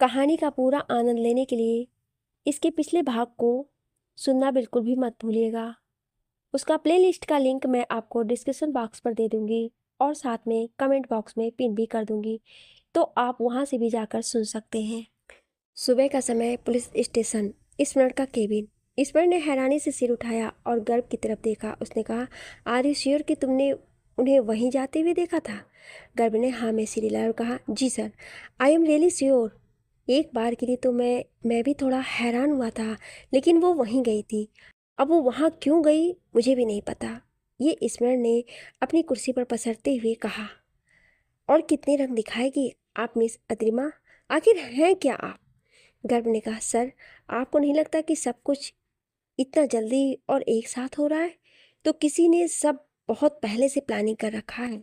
कहानी का पूरा आनंद लेने के लिए इसके पिछले भाग को सुनना बिल्कुल भी मत भूलिएगा। उसका प्लेलिस्ट का लिंक मैं आपको डिस्क्रिप्शन बॉक्स पर दे दूंगी और साथ में कमेंट बॉक्स में पिन भी कर दूंगी, तो आप वहां से भी जाकर सुन सकते हैं। सुबह का समय, पुलिस स्टेशन, स्मरण का केबिन। स्मरण ने हैरानी से सिर उठाया और गर्भ की तरफ देखा। उसने कहा, आर यू श्योर कि तुमने उन्हें वहीं जाते हुए देखा था? गर्भ ने हाँ में सिर हिलाया और कहा, जी sir, I am really sure. एक बार के लिए तो मैं भी थोड़ा हैरान हुआ था, लेकिन वो वहीं गई थी। अब वो वहाँ क्यों गई मुझे भी नहीं पता। ये स्मरण ने अपनी कुर्सी पर पसरते हुए कहा। और कितने रंग दिखाएगी आप मिस अद्रिमा? आखिर हैं क्या आप? गर्भ ने कहा, सर, आपको नहीं लगता कि सब कुछ इतना जल्दी और एक साथ हो रहा है? तो किसी ने सब बहुत पहले से प्लानिंग कर रखा है।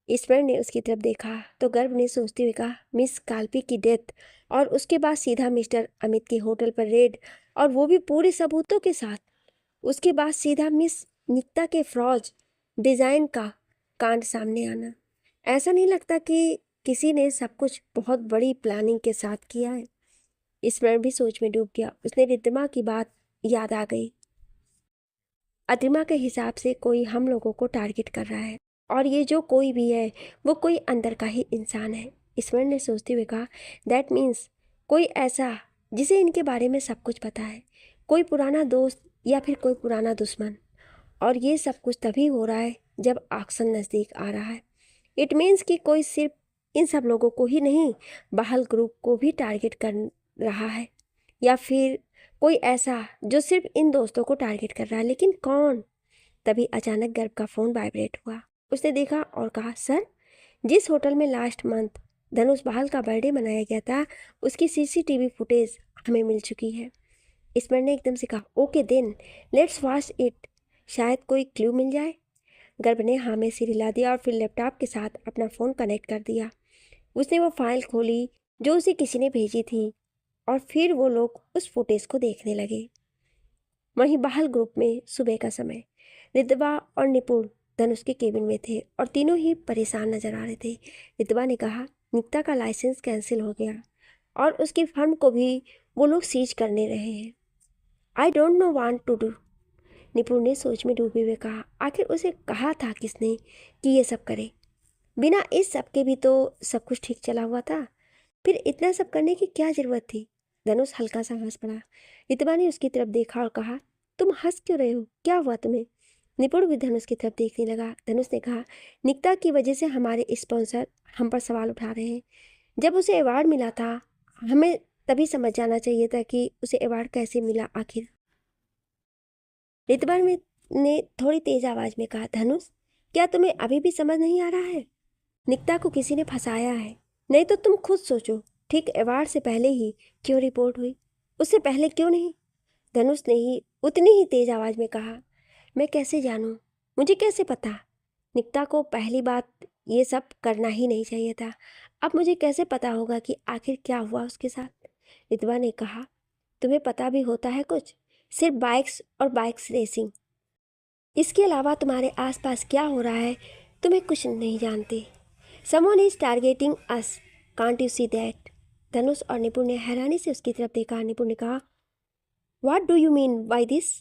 ईश्वर ने उसकी तरफ देखा तो गर्भ ने सोचते हुए कहा, मिस काल्पी की डेथ और उसके बाद सीधा मिस्टर अमित के होटल पर रेड, और वो भी पूरे सबूतों के साथ। उसके बाद सीधा मिस निकिता के फ्रॉज डिजाइन का कांड सामने आना। ऐसा नहीं लगता कि किसी ने सब कुछ बहुत बड़ी प्लानिंग के साथ किया है? ईश्वर भी सोच में डूब गया। उसने रिद्धिमा की बात याद आ गई। अतिमा के हिसाब से कोई हम लोगों को टारगेट कर रहा है, और ये जो कोई भी है वो कोई अंदर का ही इंसान है। ईश्वर ने सोचते हुए कहा, दैट मीन्स कोई ऐसा जिसे इनके बारे में सब कुछ पता है, कोई पुराना दोस्त या फिर कोई पुराना दुश्मन। और ये सब कुछ तभी हो रहा है जब ऑक्शन नज़दीक आ रहा है। इट मीन्स कि कोई सिर्फ इन सब लोगों को ही नहीं, बहाल ग्रुप को भी टारगेट कर रहा है, या फिर कोई ऐसा जो सिर्फ इन दोस्तों को टारगेट कर रहा है। लेकिन कौन? तभी अचानक गर्भ का फोन वाइब्रेट हुआ। उसने देखा और कहा, सर, जिस होटल में लास्ट मंथ धनुष बहाल का बर्थडे मनाया गया था, उसकी सीसीटीवी फुटेज हमें मिल चुकी है। स्मरण ने एकदम से कहा, okay then let's watch it, शायद कोई क्लू मिल जाए। गर्भ ने हाँ में सिर हिला दिया और फिर लैपटॉप के साथ अपना फ़ोन कनेक्ट कर दिया। उसने वो फाइल खोली जो उसे किसी ने भेजी थी, और फिर वो लोग उस फुटेज को देखने लगे। वहीं बहाल ग्रुप में सुबह का समय, रितवा और निपुण धनुष के केबिन में थे और तीनों ही परेशान नजर आ रहे थे। रितवा ने कहा, निकिता का लाइसेंस कैंसिल हो गया और उसकी फर्म को भी वो लोग सीज करने रहे हैं। I don't know want to do. निपुण ने सोच में डूबे हुए कहा, आखिर उसे कहा था किसने कि ये सब करे? बिना इस सब के भी तो सब कुछ ठीक चला हुआ था, फिर इतना सब करने की क्या जरूरत थी? धनुष हल्का सा हंस पड़ा। रितवा ने उसकी तरफ देखा और कहा, तुम हंस क्यों रहे हो? क्या हुआ तुम्हें? निपुण भी धनुष की तरफ देखने लगा। धनुष ने कहा, निकिता की वजह से हमारे स्पॉन्सर हम पर सवाल उठा रहे हैं। जब उसे अवार्ड मिला था, हमें तभी समझ जाना चाहिए था कि उसे अवार्ड कैसे मिला आखिर। रितवा ने थोड़ी तेज आवाज में कहा, धनुष, क्या तुम्हें अभी भी समझ नहीं आ रहा है? निकिता को किसी ने फंसाया है। नहीं तो तुम खुद सोचो, ठीक अवार्ड से पहले ही क्यों रिपोर्ट हुई? उससे पहले क्यों नहीं? धनुष ने ही उतनी ही तेज आवाज में कहा, मैं कैसे जानूं? मुझे कैसे पता? निकिता को पहली बात ये सब करना ही नहीं चाहिए था। अब मुझे कैसे पता होगा कि आखिर क्या हुआ उसके साथ? रितवा ने कहा, तुम्हें पता भी होता है कुछ? सिर्फ बाइक्स और बाइक्स रेसिंग, इसके अलावा तुम्हारे आसपास क्या हो रहा है तुम्हें कुछ नहीं जानते। Someone is targeting us, can't you see that? Dhanush और निपुण ने हैरानी से उसकी तरफ देखा। निपुण ने कहा, what do you mean by this?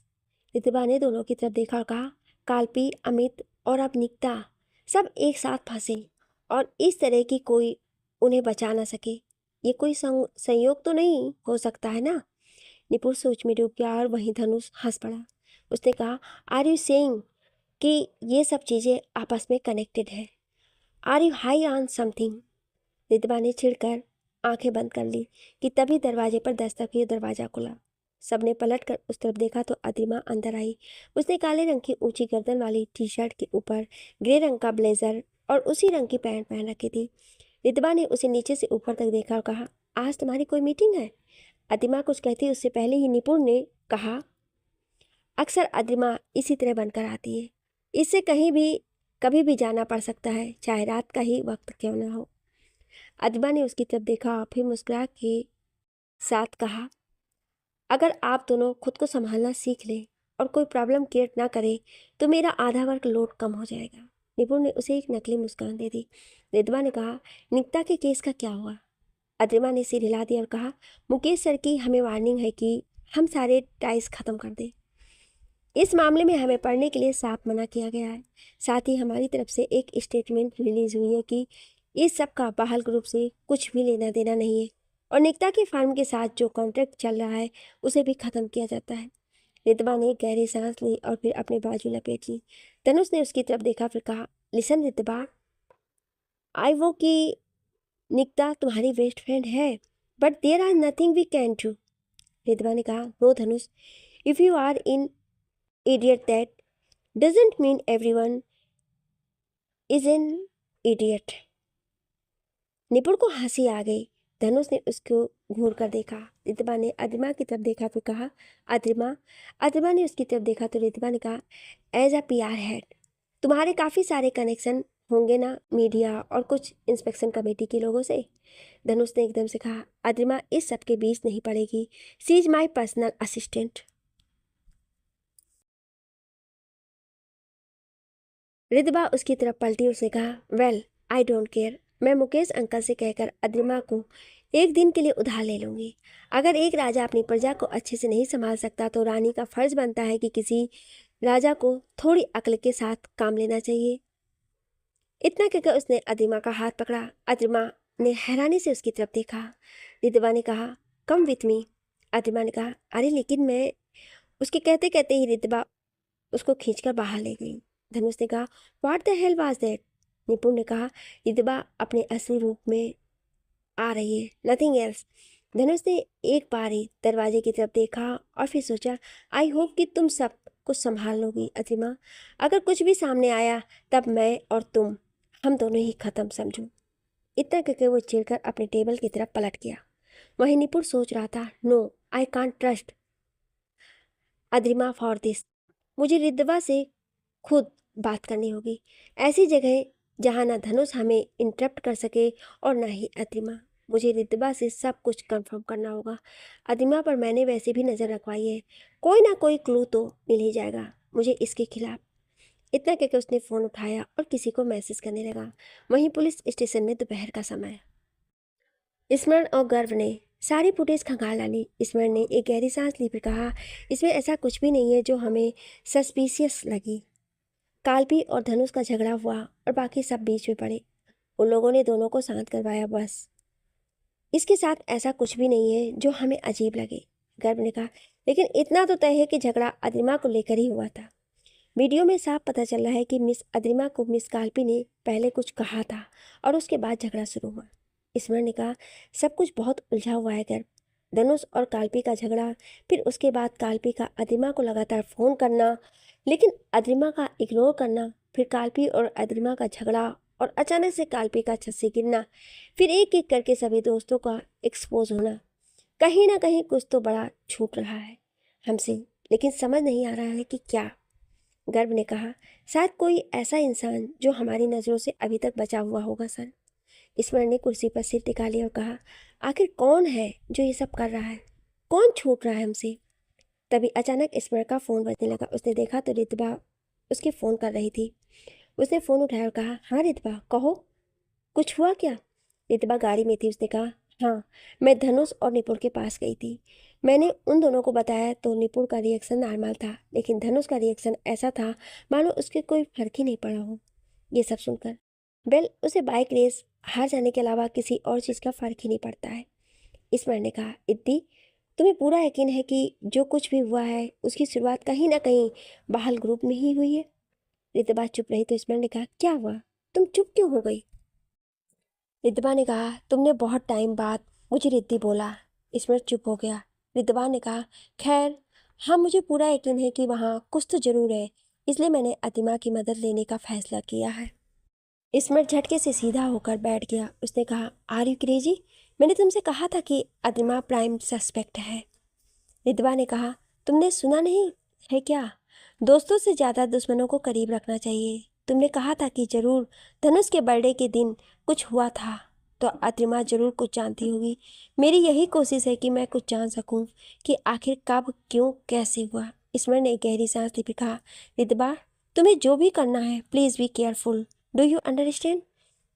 Ritiba ने दोनों की तरफ देखा और कहा, काल्पी, अमित और अब निकिता सब एक साथ फंसे, और इस तरह की कोई उन्हें बचा ना सके। ये कोई संयोग तो नहीं हो सकता है ना? निपुण सोच में डूब गया और वहीं धनुष हंस पड़ा। उसने कहा, आर यू सेइंग कि ये सब चीज़ें आपस में कनेक्टेड है? Are you high on something? Ritwa ने छिड़कर आंखें बंद कर ली कि तभी दरवाजे पर दस्तक हुई। दरवाजा खुला। सबने पलट कर उस तरफ देखा तो अदिमा अंदर आई। उसने काले रंग की ऊंची गर्दन वाली टी शर्ट के ऊपर ग्रे रंग का ब्लेजर और उसी रंग की पैंट पहन रखी थी। रितवा ने उसे नीचे से ऊपर तक देखा और कहा, आज तुम्हारी कोई मीटिंग है? अदिमा कुछ कहती उससे पहले ही निपुण ने कहा, अक्सर अदिमा इसी तरह बनकर आती है, इससे कहीं भी कभी भी जाना पड़ सकता है, चाहे रात का ही वक्त क्यों ना हो। अदिमा ने उसकी तरफ देखा और फिर मुस्कुरा के साथ कहा, अगर आप दोनों खुद को संभालना सीख लें और कोई प्रॉब्लम क्रिएट ना करें तो मेरा आधा वर्क लोड कम हो जाएगा। निपुण ने उसे एक नकली मुस्कान दे दी। रितवा ने कहा, निकिता के केस का क्या हुआ? अद्रिमा ने सिर हिला दिया और कहा, मुकेश सर की हमें वार्निंग है कि हम सारे टाइज ख़त्म कर दें। इस मामले में हमें पढ़ने के लिए साफ मना किया गया है। साथ ही हमारी तरफ से एक स्टेटमेंट रिलीज हुई है कि इस सब का बहाल ग्रुप से कुछ भी लेना देना नहीं है और निकिता के फार्म के साथ जो कॉन्ट्रैक्ट चल रहा है उसे भी ख़त्म किया जाता है। रितबा ने गहरी सांस ली और फिर अपने बाजू लपेट ली। धनुष ने उसकी तरफ देखा, फिर कहा, लिसन रितबा, आई वो कि निकिता तुम्हारी बेस्ट फ्रेंड है, but there are nothing we can do. Ritba ने कहा, no Dhanush, if you are in idiot, that doesn't mean everyone is an idiot। निपुण को हंसी आ गई। धनुष ने उसको घूर कर देखा। रितबा ने अद्रिमा की तरफ देखा, फिर कहा, अद्रिमा। अद्रिमा ने उसकी तरफ देखा तो रितबा ने कहा, एज अ PR हेड तुम्हारे काफ़ी सारे कनेक्शन होंगे ना मीडिया और कुछ इंस्पेक्शन कमेटी के लोगों से। धनुष ने एकदम से कहा, अद्रिमा इस सब के बीच नहीं पड़ेगी, सी इज माई पर्सनल असिस्टेंट। रितबा उसकी तरफ पलटी, उसने कहा, वेल आई डोंट केयर, मैं मुकेश अंकल से कहकर अद्रिमा को एक दिन के लिए उधार ले लूँगी। अगर एक राजा अपनी प्रजा को अच्छे से नहीं संभाल सकता तो रानी का फर्ज बनता है कि किसी राजा को थोड़ी अक्ल के साथ काम लेना चाहिए। इतना कहकर उसने अद्रिमा का हाथ पकड़ा। अद्रिमा ने हैरानी से उसकी तरफ देखा। रितबा ने कहा, कम विथ मी। अद्रिमा ने कहा, अरे लेकिन मैं। उसके कहते कहते ही रितबा उसको खींचकर बाहर ले गई। धनुष ने कहा, what the hell was that. निपुण ने कहा, रितबा अपने असली रूप में आ रही है, नथिंग एल्स। धनुष ने एक बार ही दरवाजे की तरफ देखा और फिर सोचा, आई होप कि तुम सब कुछ संभाल लोगी अद्रिमा। अगर कुछ भी सामने आया तब मैं और तुम, हम दोनों ही खत्म समझो। इतना कहकर वो चिढ़कर अपने टेबल की तरफ पलट गया। वहीं निपुण सोच रहा था, no I can't trust Adrima for this. मुझे रितबा से खुद बात करनी होगी, ऐसी जगह जहाँ ना धनुष हमें इंटरप्ट कर सके और ना ही अद्रिमा। मुझे रितबा से सब कुछ कंफर्म करना होगा। अद्रिमा पर मैंने वैसे भी नज़र रखवाई है, कोई ना कोई क्लू तो मिल ही जाएगा मुझे इसके खिलाफ। इतना कहकर उसने फ़ोन उठाया और किसी को मैसेज करने लगा। वहीं पुलिस स्टेशन में दोपहर का समय। स्मरण और गर्व ने सारी फुटेज खंगाल डाली। स्मरण ने एक गहरी सांस ली, फिर कहा, इसमें ऐसा कुछ भी नहीं है जो हमें सस्पिशियस लगी। काल्पी और धनुष का झगड़ा हुआ और बाकी सब बीच में पड़े। उन लोगों ने दोनों को शांत करवाया, बस। इसके साथ ऐसा कुछ भी नहीं है जो हमें अजीब लगे। गर्भ ने कहा, लेकिन इतना तो तय है कि झगड़ा अद्रिमा को लेकर ही हुआ था। वीडियो में साफ पता चल रहा है कि मिस अद्रिमा को मिस काल्पी ने पहले कुछ कहा था और उसके बाद झगड़ा शुरू हुआ। स्मरण ने कहा, सब कुछ बहुत उलझा हुआ है गर्भ। धनुष और काल्पी का झगड़ा, फिर उसके बाद काल्पी का अद्रिमा को लगातार फ़ोन करना, लेकिन अद्रिमा का इग्नोर करना, फिर काल्पी और अद्रिमा का झगड़ा और अचानक से काल्पी का छत से गिरना, फिर एक एक करके सभी दोस्तों का एक्सपोज होना। कहीं ना कहीं कुछ तो बड़ा छूट रहा है हमसे, लेकिन समझ नहीं आ रहा है कि क्या। गर्भ ने कहा, शायद कोई ऐसा इंसान जो हमारी नज़रों से अभी तक बचा हुआ होगा सर। स्मरण ने कुर्सी पर सिर टिका लिया और कहा, आखिर कौन है जो ये सब कर रहा है, कौन छूट रहा है हमसे। तभी अचानक स्मरण का फ़ोन बजने लगा। उसने देखा तो रितबा उसके फ़ोन कर रही थी। उसने फ़ोन उठाया और कहा, हाँ रितबा कहो, कुछ हुआ क्या। रितबा गाड़ी में थी। उसने कहा, हाँ मैं धनुष और निपुण के पास गई थी। मैंने उन दोनों को बताया तो निपुण का रिएक्शन नॉर्मल था, लेकिन धनुष का रिएक्शन ऐसा था मानो उसके कोई फर्क ही नहीं पड़ा हो। ये सब सुनकर उसे बाइक रेस हार जाने के अलावा किसी और चीज़ का फ़र्क ही नहीं पड़ता है। स्मरण ने कहा, इद्दी तुम्हें पूरा यकीन है कि जो कुछ भी हुआ है उसकी शुरुआत कहीं ना कहीं बहाल ग्रुप में ही हुई है। रितबा चुप रही तो स्मरण ने कहा, क्या हुआ, तुम चुप क्यों हो गई। रितबा ने कहा, तुमने बहुत टाइम बाद मुझे रिद्धी बोला। स्मरण चुप हो गया। रितबा ने कहा, खैर हाँ मुझे पूरा यकीन है कि वहाँ कुछ तो जरूर है, इसलिए मैंने अतिमा की मदद लेने का फैसला किया है। स्मरण झटके से सीधा होकर बैठ गया। उसने कहा, आर यू क्रेजी, मैंने तुमसे कहा था कि अतिमा प्राइम सस्पेक्ट है। रितबा ने कहा, तुमने सुना नहीं है क्या, दोस्तों से ज़्यादा दुश्मनों को करीब रखना चाहिए। तुमने कहा था कि जरूर धनुष के बर्थडे के दिन कुछ हुआ था, तो अतिमा जरूर कुछ जानती होगी। मेरी यही कोशिश है कि मैं कुछ जान सकूं कि आखिर कब क्यों कैसे हुआ। स्मरण ने गहरी सांस ली, कहा, रितबा तुम्हें जो भी करना है please be careful, do you understand.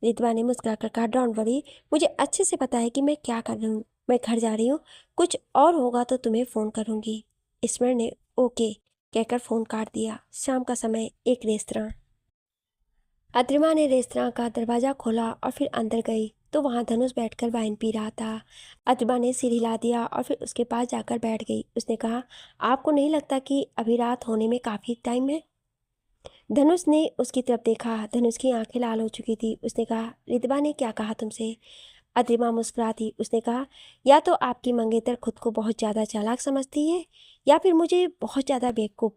Ritwa ने मुस्कुराकर कहा, डोंट वरी, मुझे अच्छे से पता है कि मैं क्या कर रही हूँ। मैं घर जा रही हूँ, कुछ और होगा तो तुम्हें फ़ोन करूँगी। स्मरण ने ओके कहकर फ़ोन काट दिया। शाम का समय, एक रेस्तरां। अद्रिमा ने रेस्तरां का दरवाज़ा खोला और फिर अंदर गई तो वहाँ धनुष बैठकर वाइन पी रहा था। अद्रिमा ने सिर हिला दिया और फिर उसके पास जाकर बैठ गई। उसने कहा, आपको नहीं लगता कि अभी रात होने में काफ़ी टाइम है? धनुष ने उसकी तरफ देखा। धनुष की आंखें लाल हो चुकी थी। उसने कहा, रितवा ने क्या कहा तुमसे? अद्रिमा मुस्कुराती। उसने कहा, या तो आपकी मंगेतर खुद को बहुत ज़्यादा चालाक समझती है या फिर मुझे बहुत ज़्यादा बेवकूफ़।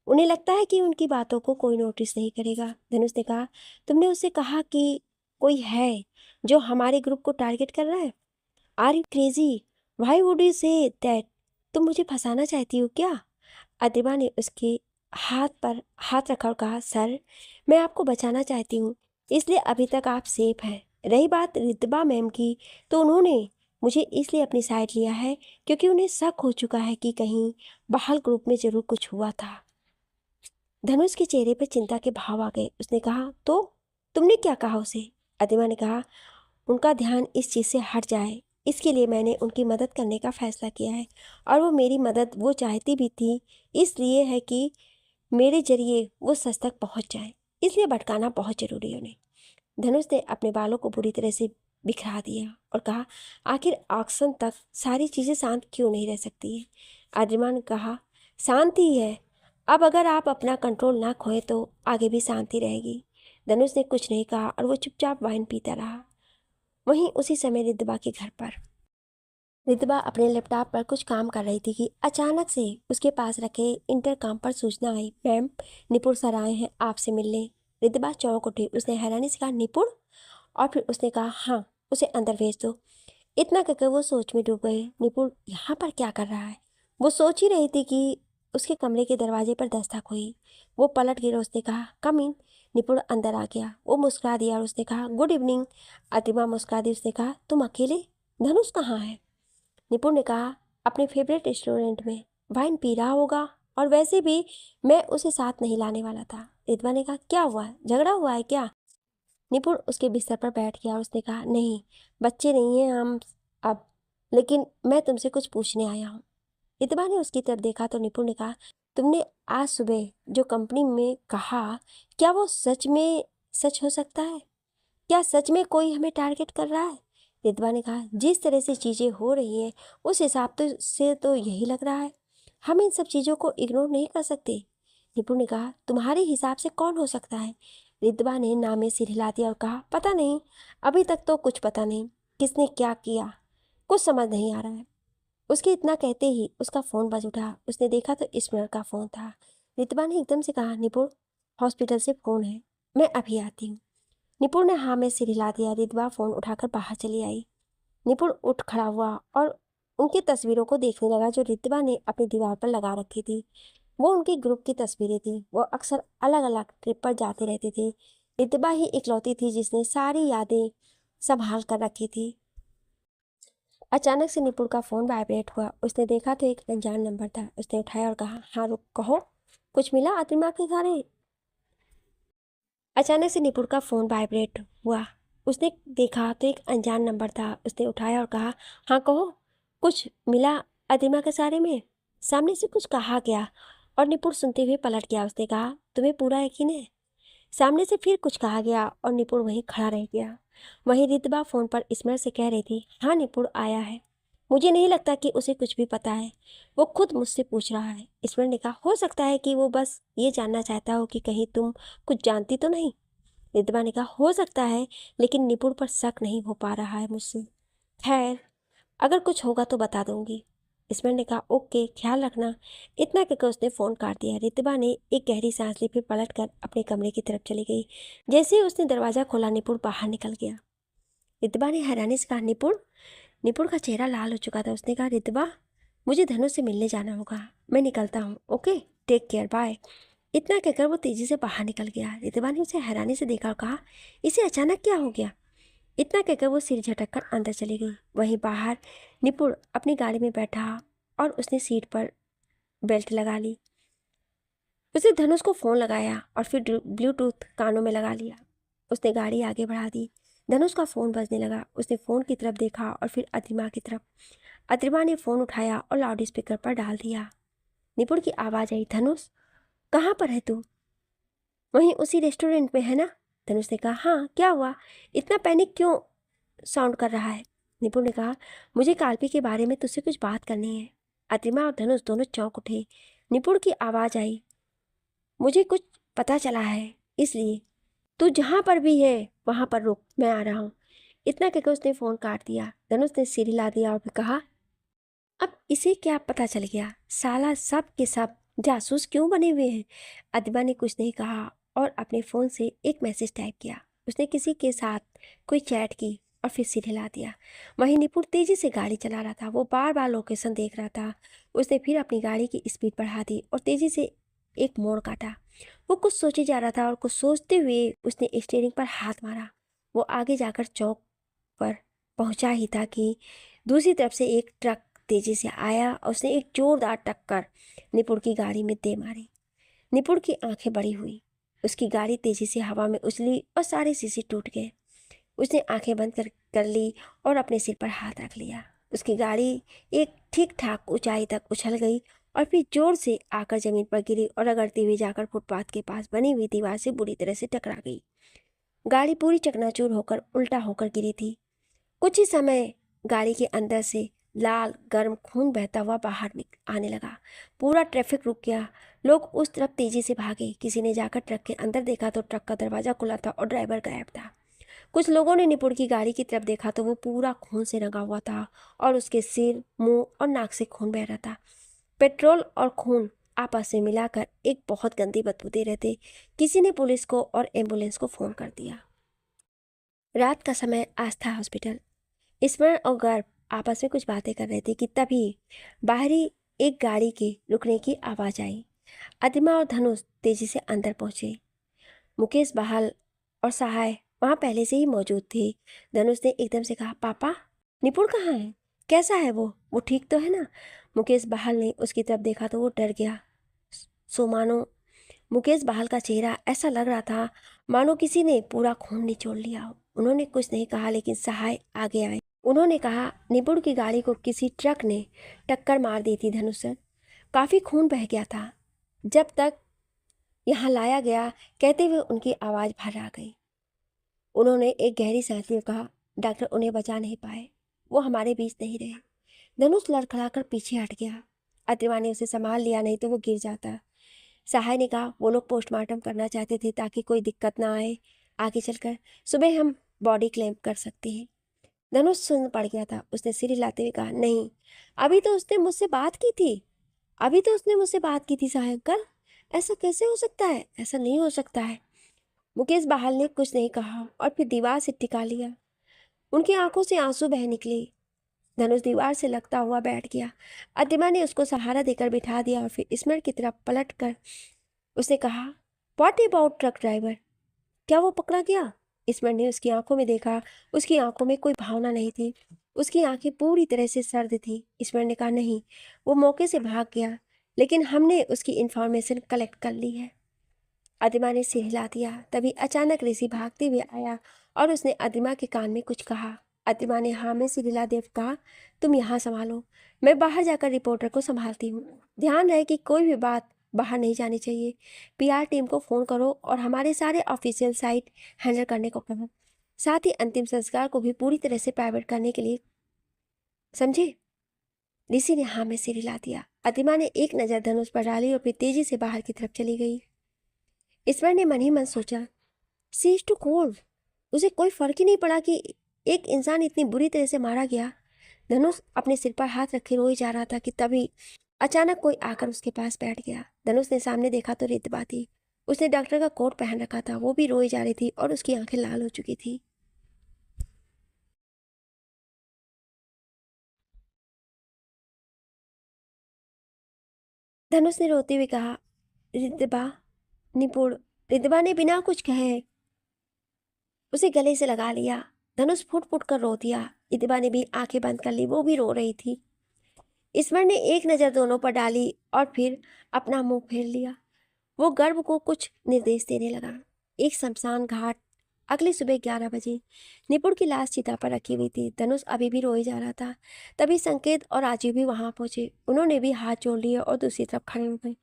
उन्हें लगता है कि उनकी बातों को कोई नोटिस नहीं करेगा। धनुष ने कहा, तुमने उससे कहा कि कोई है जो हमारे ग्रुप को टारगेट कर रहा है? Are you crazy? Why would you say that? तुम मुझे फंसाना चाहती हो क्या? अदिबा ने उसके हाथ पर हाथ रखा और कहा, सर, मैं आपको बचाना चाहती हूँ, इसलिए अभी तक आप सेफ हैं। रही बात रितबा मैम की, तो उन्होंने मुझे इसलिए अपनी साइड लिया है क्योंकि उन्हें शक हो चुका है कि कहीं बहाल ग्रुप में ज़रूर कुछ हुआ था। धनुष के चेहरे पर चिंता के भाव आ गए। उसने कहा, तो तुमने क्या कहा उसे? अदिबा ने कहा, उनका ध्यान इस चीज़ से हट जाए, इसके लिए मैंने उनकी मदद करने का फैसला किया है। और वो मेरी मदद वो चाहती भी थी, इसलिए है कि मेरे जरिए वो सच तक पहुंच जाए, इसलिए भटकाना बहुत ज़रूरी है उन्हें। धनुष ने अपने बालों को बुरी तरह से बिखरा दिया और कहा, आखिर ऑक्शन तक सारी चीज़ें शांत क्यों नहीं रह सकती हैं? आर्यमान ने कहा, शांति है। अब अगर आप अपना कंट्रोल ना खोए तो आगे भी शांति रहेगी। धनुष ने कुछ नहीं कहा और वो चुपचाप वाइन पीता रहा। वहीं उसी समय रिद्धिमा के घर पर रिद्धिमा अपने लैपटॉप पर कुछ काम कर रही थी कि अचानक से उसके पास रखे इंटरकॉम पर सूचना आई, मैम, निपुण सर आए हैं आपसे मिलने। रिद्धिमा चौंक उठी। उसने हैरानी से कहा, निपुण? और फिर उसने कहा, हाँ, उसे अंदर भेज दो। इतना कहकर वो सोच में डूब गए। निपुण यहाँ पर क्या कर रहा है? वो सोच ही रही थी कि उसके कमरे के दरवाजे पर दस्तक हुई। वो पलट गिरा। उसने कहा, कम इन। निपुण अंदर आ गया। वो मुस्कुरा दिया और उसने कहा, गुड इवनिंग। अतिमा मुस्कुरा दी। उसने कहा, तुम अकेले? धनुष कहाँ है? निपुण ने कहा, अपने फेवरेट रेस्टोरेंट में वाइन पी रहा होगा, और वैसे भी मैं उसे साथ नहीं लाने वाला था। रिद्वा ने कहा, क्या हुआ, झगड़ा हुआ है क्या? निपुण उसके बिस्तर पर बैठ गया और उसने कहा, नहीं, बच्चे नहीं हैं हम अब, लेकिन मैं तुमसे कुछ पूछने आया हूँ। रितबा ने उसकी तरफ देखा तो निपुण ने कहा, तुमने आज सुबह जो कंपनी में कहा, क्या वो सच में सच हो सकता है? क्या सच में कोई हमें टारगेट कर रहा है? रितबा ने कहा, जिस तरह से चीज़ें हो रही हैं उस हिसाब से तो यही लग रहा है। हम इन सब चीज़ों को इग्नोर नहीं कर सकते। निपुण ने कहा, तुम्हारे हिसाब से कौन हो सकता है? रितबा ने नाम में सिर हिला दिया और कहा, पता नहीं, अभी तक तो कुछ पता नहीं किसने क्या किया, कुछ समझ नहीं आ रहा है। उसके इतना कहते ही उसका फ़ोन बज उठा। उसने देखा तो स्मरण का फ़ोन था। रितबा ने एकदम से कहा, निपुण, हॉस्पिटल से फ़ोन है, मैं अभी आती हूँ। निपुण ने हाँ में सिर हिला दिया। रितबा फ़ोन उठाकर बाहर चली आई। निपुण उठ खड़ा हुआ और उनकी तस्वीरों को देखने लगा जो रितबा ने अपनी दीवार पर लगा रखी थी। वो उनके ग्रुप की तस्वीरें थी। वो अक्सर अलग अलग ट्रिप पर जाते रहते थे। रितबा ही इकलौती थी जिसने सारी यादें संभाल कर रखी थी। अचानक से निपुण का फ़ोन वाइब्रेट हुआ। उसने देखा तो एक अनजान नंबर था। उसने उठाया और कहा, हाँ रुक, कहो, कुछ मिला आतिमा के घरे? अचानक से निपुण का फ़ोन वाइब्रेट हुआ। उसने देखा तो एक अनजान नंबर था। उसने उठाया और कहा, हाँ कहो, कुछ मिला आतिमा के सारे में? सामने से कुछ कहा गया और निपुण सुनते हुए पलट गया। उसने कहा, तुम्हें पूरा यकीन है? सामने से फिर कुछ कहा गया और निपुण वहीं खड़ा रह गया। वहीं रितबा फ़ोन पर स्मरण से कह रही थी, हाँ निपुण आया है, मुझे नहीं लगता कि उसे कुछ भी पता है, वो खुद मुझसे पूछ रहा है। स्मरण ने कहा, हो सकता है कि वो बस ये जानना चाहता हो कि कहीं तुम कुछ जानती तो नहीं। रितबा ने कहा, हो सकता है, लेकिन निपुण पर शक नहीं हो पा रहा है मुझसे। खैर, अगर कुछ होगा तो बता दूंगी। स्मरण ने कहा, ओके, ख्याल रखना। इतना कहकर उसने फ़ोन काट दिया। रितबा ने एक गहरी सांस ली, फिर पलट कर अपने कमरे की तरफ चली गई। जैसे ही उसने दरवाज़ा खोला, निपुण बाहर निकल गया। रितबा ने हैरानी से कहा, निपुण? निपुण का चेहरा लाल हो चुका था। उसने कहा, रितबा, मुझे धनुष से मिलने जाना होगा, मैं निकलता हूँ, ओके, टेक केयर, बाय। इतना कहकर वो तेज़ी से बाहर निकल गया। रितबा ने उसे हैरानी से देखा और कहा, इसे अचानक क्या हो गया? इतना कहकर वो सिर झटक कर अंदर चली गई। वहीं बाहर निपुण अपनी गाड़ी में बैठा और उसने सीट पर बेल्ट लगा ली। उसने धनुष को फ़ोन लगाया और फिर ब्लूटूथ कानों में लगा लिया। उसने गाड़ी आगे बढ़ा दी। धनुष का फ़ोन बजने लगा। उसने फ़ोन की तरफ देखा और फिर अतिमा की तरफ। अतिमा ने फ़ोन उठाया और लाउड स्पीकर पर डाल दिया। निपुण की आवाज़ आई, धनुष कहाँ पर है तू? वहीं उसी रेस्टोरेंट में है ना? धनुष ने कहा, हाँ क्या हुआ, इतना पैनिक क्यों साउंड कर रहा है? निपुण ने कहा, मुझे काल्पी के बारे में तुझसे कुछ बात करनी है। अतिमा और धनुष दोनों चौंक उठे। निपुण की आवाज़ आई, मुझे कुछ पता चला है, इसलिए तू जहाँ पर भी है वहाँ पर रुक, मैं आ रहा हूँ। इतना कहकर उसने फ़ोन काट दिया। धनुष ने सिर हिला दिया और फिर कहा, अब इसे क्या पता चल गया? साला सब के सब जासूस क्यों बने हुए हैं? अदिबा ने कुछ नहीं कहा और अपने फ़ोन से एक मैसेज टाइप किया। उसने किसी के साथ कोई चैट की और फिर सिर हिला दिया। वहीं निपुण तेज़ी से गाड़ी चला रहा था। वो बार बार लोकेशन देख रहा था। उसने फिर अपनी गाड़ी की स्पीड बढ़ा दी और तेज़ी से एक मोड़ काटा। वो कुछ सोचे जा रहा था और कुछ सोचते हुए उसने स्टीयरिंग पर हाथ मारा। वो आगे जाकर चौक पर पहुंचा ही था कि दूसरी तरफ से एक ट्रक तेजी से आया और उसने एक जोरदार टक्कर निपुण की गाड़ी में दे मारी। निपुण की आंखें बड़ी हुई। उसकी गाड़ी तेजी से हवा में उछली और सारे शीशे टूट गए। उसने आंखें बंद कर ली और अपने सिर पर हाथ रख लिया। उसकी गाड़ी एक ठीक ठाक ऊंचाई तक उछल गई और फिर जोर से आकर जमीन पर गिरी और रगड़ती हुई जाकर फुटपाथ के पास बनी हुई दीवार से बुरी तरह से टकरा गई। गाड़ी पूरी चकनाचूर होकर उल्टा होकर गिरी थी। कुछ ही समय गाड़ी के अंदर से लाल गर्म खून बहता हुआ बाहर आने लगा। पूरा ट्रैफिक रुक गया। लोग उस तरफ तेजी से भागे। किसी ने जाकर ट्रक के अंदर देखा तो ट्रक का दरवाजा खुला था और ड्राइवर गायब था। कुछ लोगों ने निपुण की गाड़ी की तरफ देखा तो वो पूरा खून से रंगा हुआ था और उसके सिर, मुंह और नाक से खून बह रहा था। पेट्रोल और खून आपस में मिलाकर एक बहुत गंदी बदबू दे रहे थे। किसी ने पुलिस को और एम्बुलेंस को फ़ोन कर दिया। रात का समय आस्था हॉस्पिटल। स्मरण और गर्भ आपस में कुछ बातें कर रहे थे कि तभी बाहरी एक गाड़ी के रुकने की आवाज़ आई। अदिमा और धनुष तेजी से अंदर पहुंचे। मुकेश बहाल और सहाय वहां पहले से ही मौजूद थे। धनुष ने एकदम से कहा, पापा निपुण कहाँ है? कैसा है वो ठीक तो है ना? मुकेश बहाल ने उसकी तरफ देखा तो वो डर गया। सो मानो मुकेश बहाल का चेहरा ऐसा लग रहा था मानो किसी ने पूरा खून निचोड़ लिया हो। उन्होंने कुछ नहीं कहा लेकिन सहाय आगे आए। उन्होंने कहा, निपुण की गाड़ी को किसी ट्रक ने टक्कर मार दी थी धनुष सर। काफ़ी खून बह गया था। जब तक यहाँ लाया गया, कहते हुए उनकी आवाज़ भर आ गई। उन्होंने एक गहरी सांस लिए कहा, डॉक्टर उन्हें बचा नहीं पाए, वो हमारे बीच नहीं रहे। धनुष लड़खड़ाकर पीछे हट गया। अतिमा ने उसे संभाल लिया, नहीं तो वो गिर जाता। सहाय ने कहा, वो लोग पोस्टमार्टम करना चाहते थे ताकि कोई दिक्कत ना आए। आगे चलकर सुबह हम बॉडी क्लेम कर सकते हैं। धनुष सुन पड़ गया था। उसने सिर हिलाते हुए कहा, नहीं, अभी तो उसने मुझसे बात की थी सहाय अंकल। ऐसा कैसे हो सकता है? ऐसा नहीं हो सकता है। मुकेश बहाल ने कुछ नहीं कहा और फिर दीवार से टिका लिया। उनकी आंखों से आंसू बह निकले। धनुष दीवार से लगता हुआ बैठ गया। अतिमा ने उसको सहारा देकर बिठा दिया और फिर स्मरण की तरफ पलट कर उसने कहा, व्हाट अबाउट ट्रक ड्राइवर? क्या वो पकड़ा गया? स्मरण ने उसकी आंखों में देखा। उसकी आंखों में कोई भावना नहीं थी। उसकी आंखें पूरी तरह से सर्द थी। स्मरण ने कहा, नहीं, वो मौके से भाग गया, लेकिन हमने उसकी इंफॉर्मेशन कलेक्ट कर ली है। अदिमा ने सिर हिला दिया। तभी अचानक ऋषि भागते हुए आया और उसने अदिमा के कान में कुछ कहा। अदिमा ने हाँ में सिर हिला देकर कहा, तुम यहाँ संभालो, मैं बाहर जाकर रिपोर्टर को संभालती हूँ। ध्यान रहे कि कोई भी बात बाहर नहीं जानी चाहिए। पीआर टीम को फ़ोन करो और हमारे सारे ऑफिशियल साइट हैंडल करने को कहो। साथ ही अंतिम संस्कार को भी पूरी तरह से प्राइवेट करने के लिए, समझे? ऋषि ने हाँ में सिर हिला दिया। अदिमा ने एक नज़र धनुष पर डाली और फिर तेजी से बाहर की तरफ चली गई। ईश्वर ने मन ही मन सोचा, सी इज टू कोल्ड। उसे कोई फर्क ही नहीं पड़ा कि एक इंसान इतनी बुरी तरह से मारा गया। धनुष अपने सिर पर हाथ रखे रोए जा रहा था कि तभी अचानक कोई आकर उसके पास बैठ गया। धनुष ने सामने देखा तो रितबा थी। उसने डॉक्टर का कोट पहन रखा था। वो भी रोई जा रही थी और उसकी आंखें लाल हो चुकी थी। धनुष ने रोते हुए कहा, रितबा, निपुण। रितबा ने बिना कुछ कहे उसे गले से लगा लिया। धनुष फुट फुट कर रो दिया। रितबा ने भी आंखें बंद कर ली। वो भी रो रही थी। ईश्वर ने एक नज़र दोनों पर डाली और फिर अपना मुंह फेर लिया। वो गर्भ को कुछ निर्देश देने लगा। एक शमशान घाट अगली सुबह 11 बजे निपुण की लाश चिता पर रखी हुई थी। धनुष अभी भी रोए जा रहा था। तभी संकेत और राजीव भी वहां पहुंचे। उन्होंने भी हाथ जोड़ लिए और दूसरी तरफ खड़े हो गए।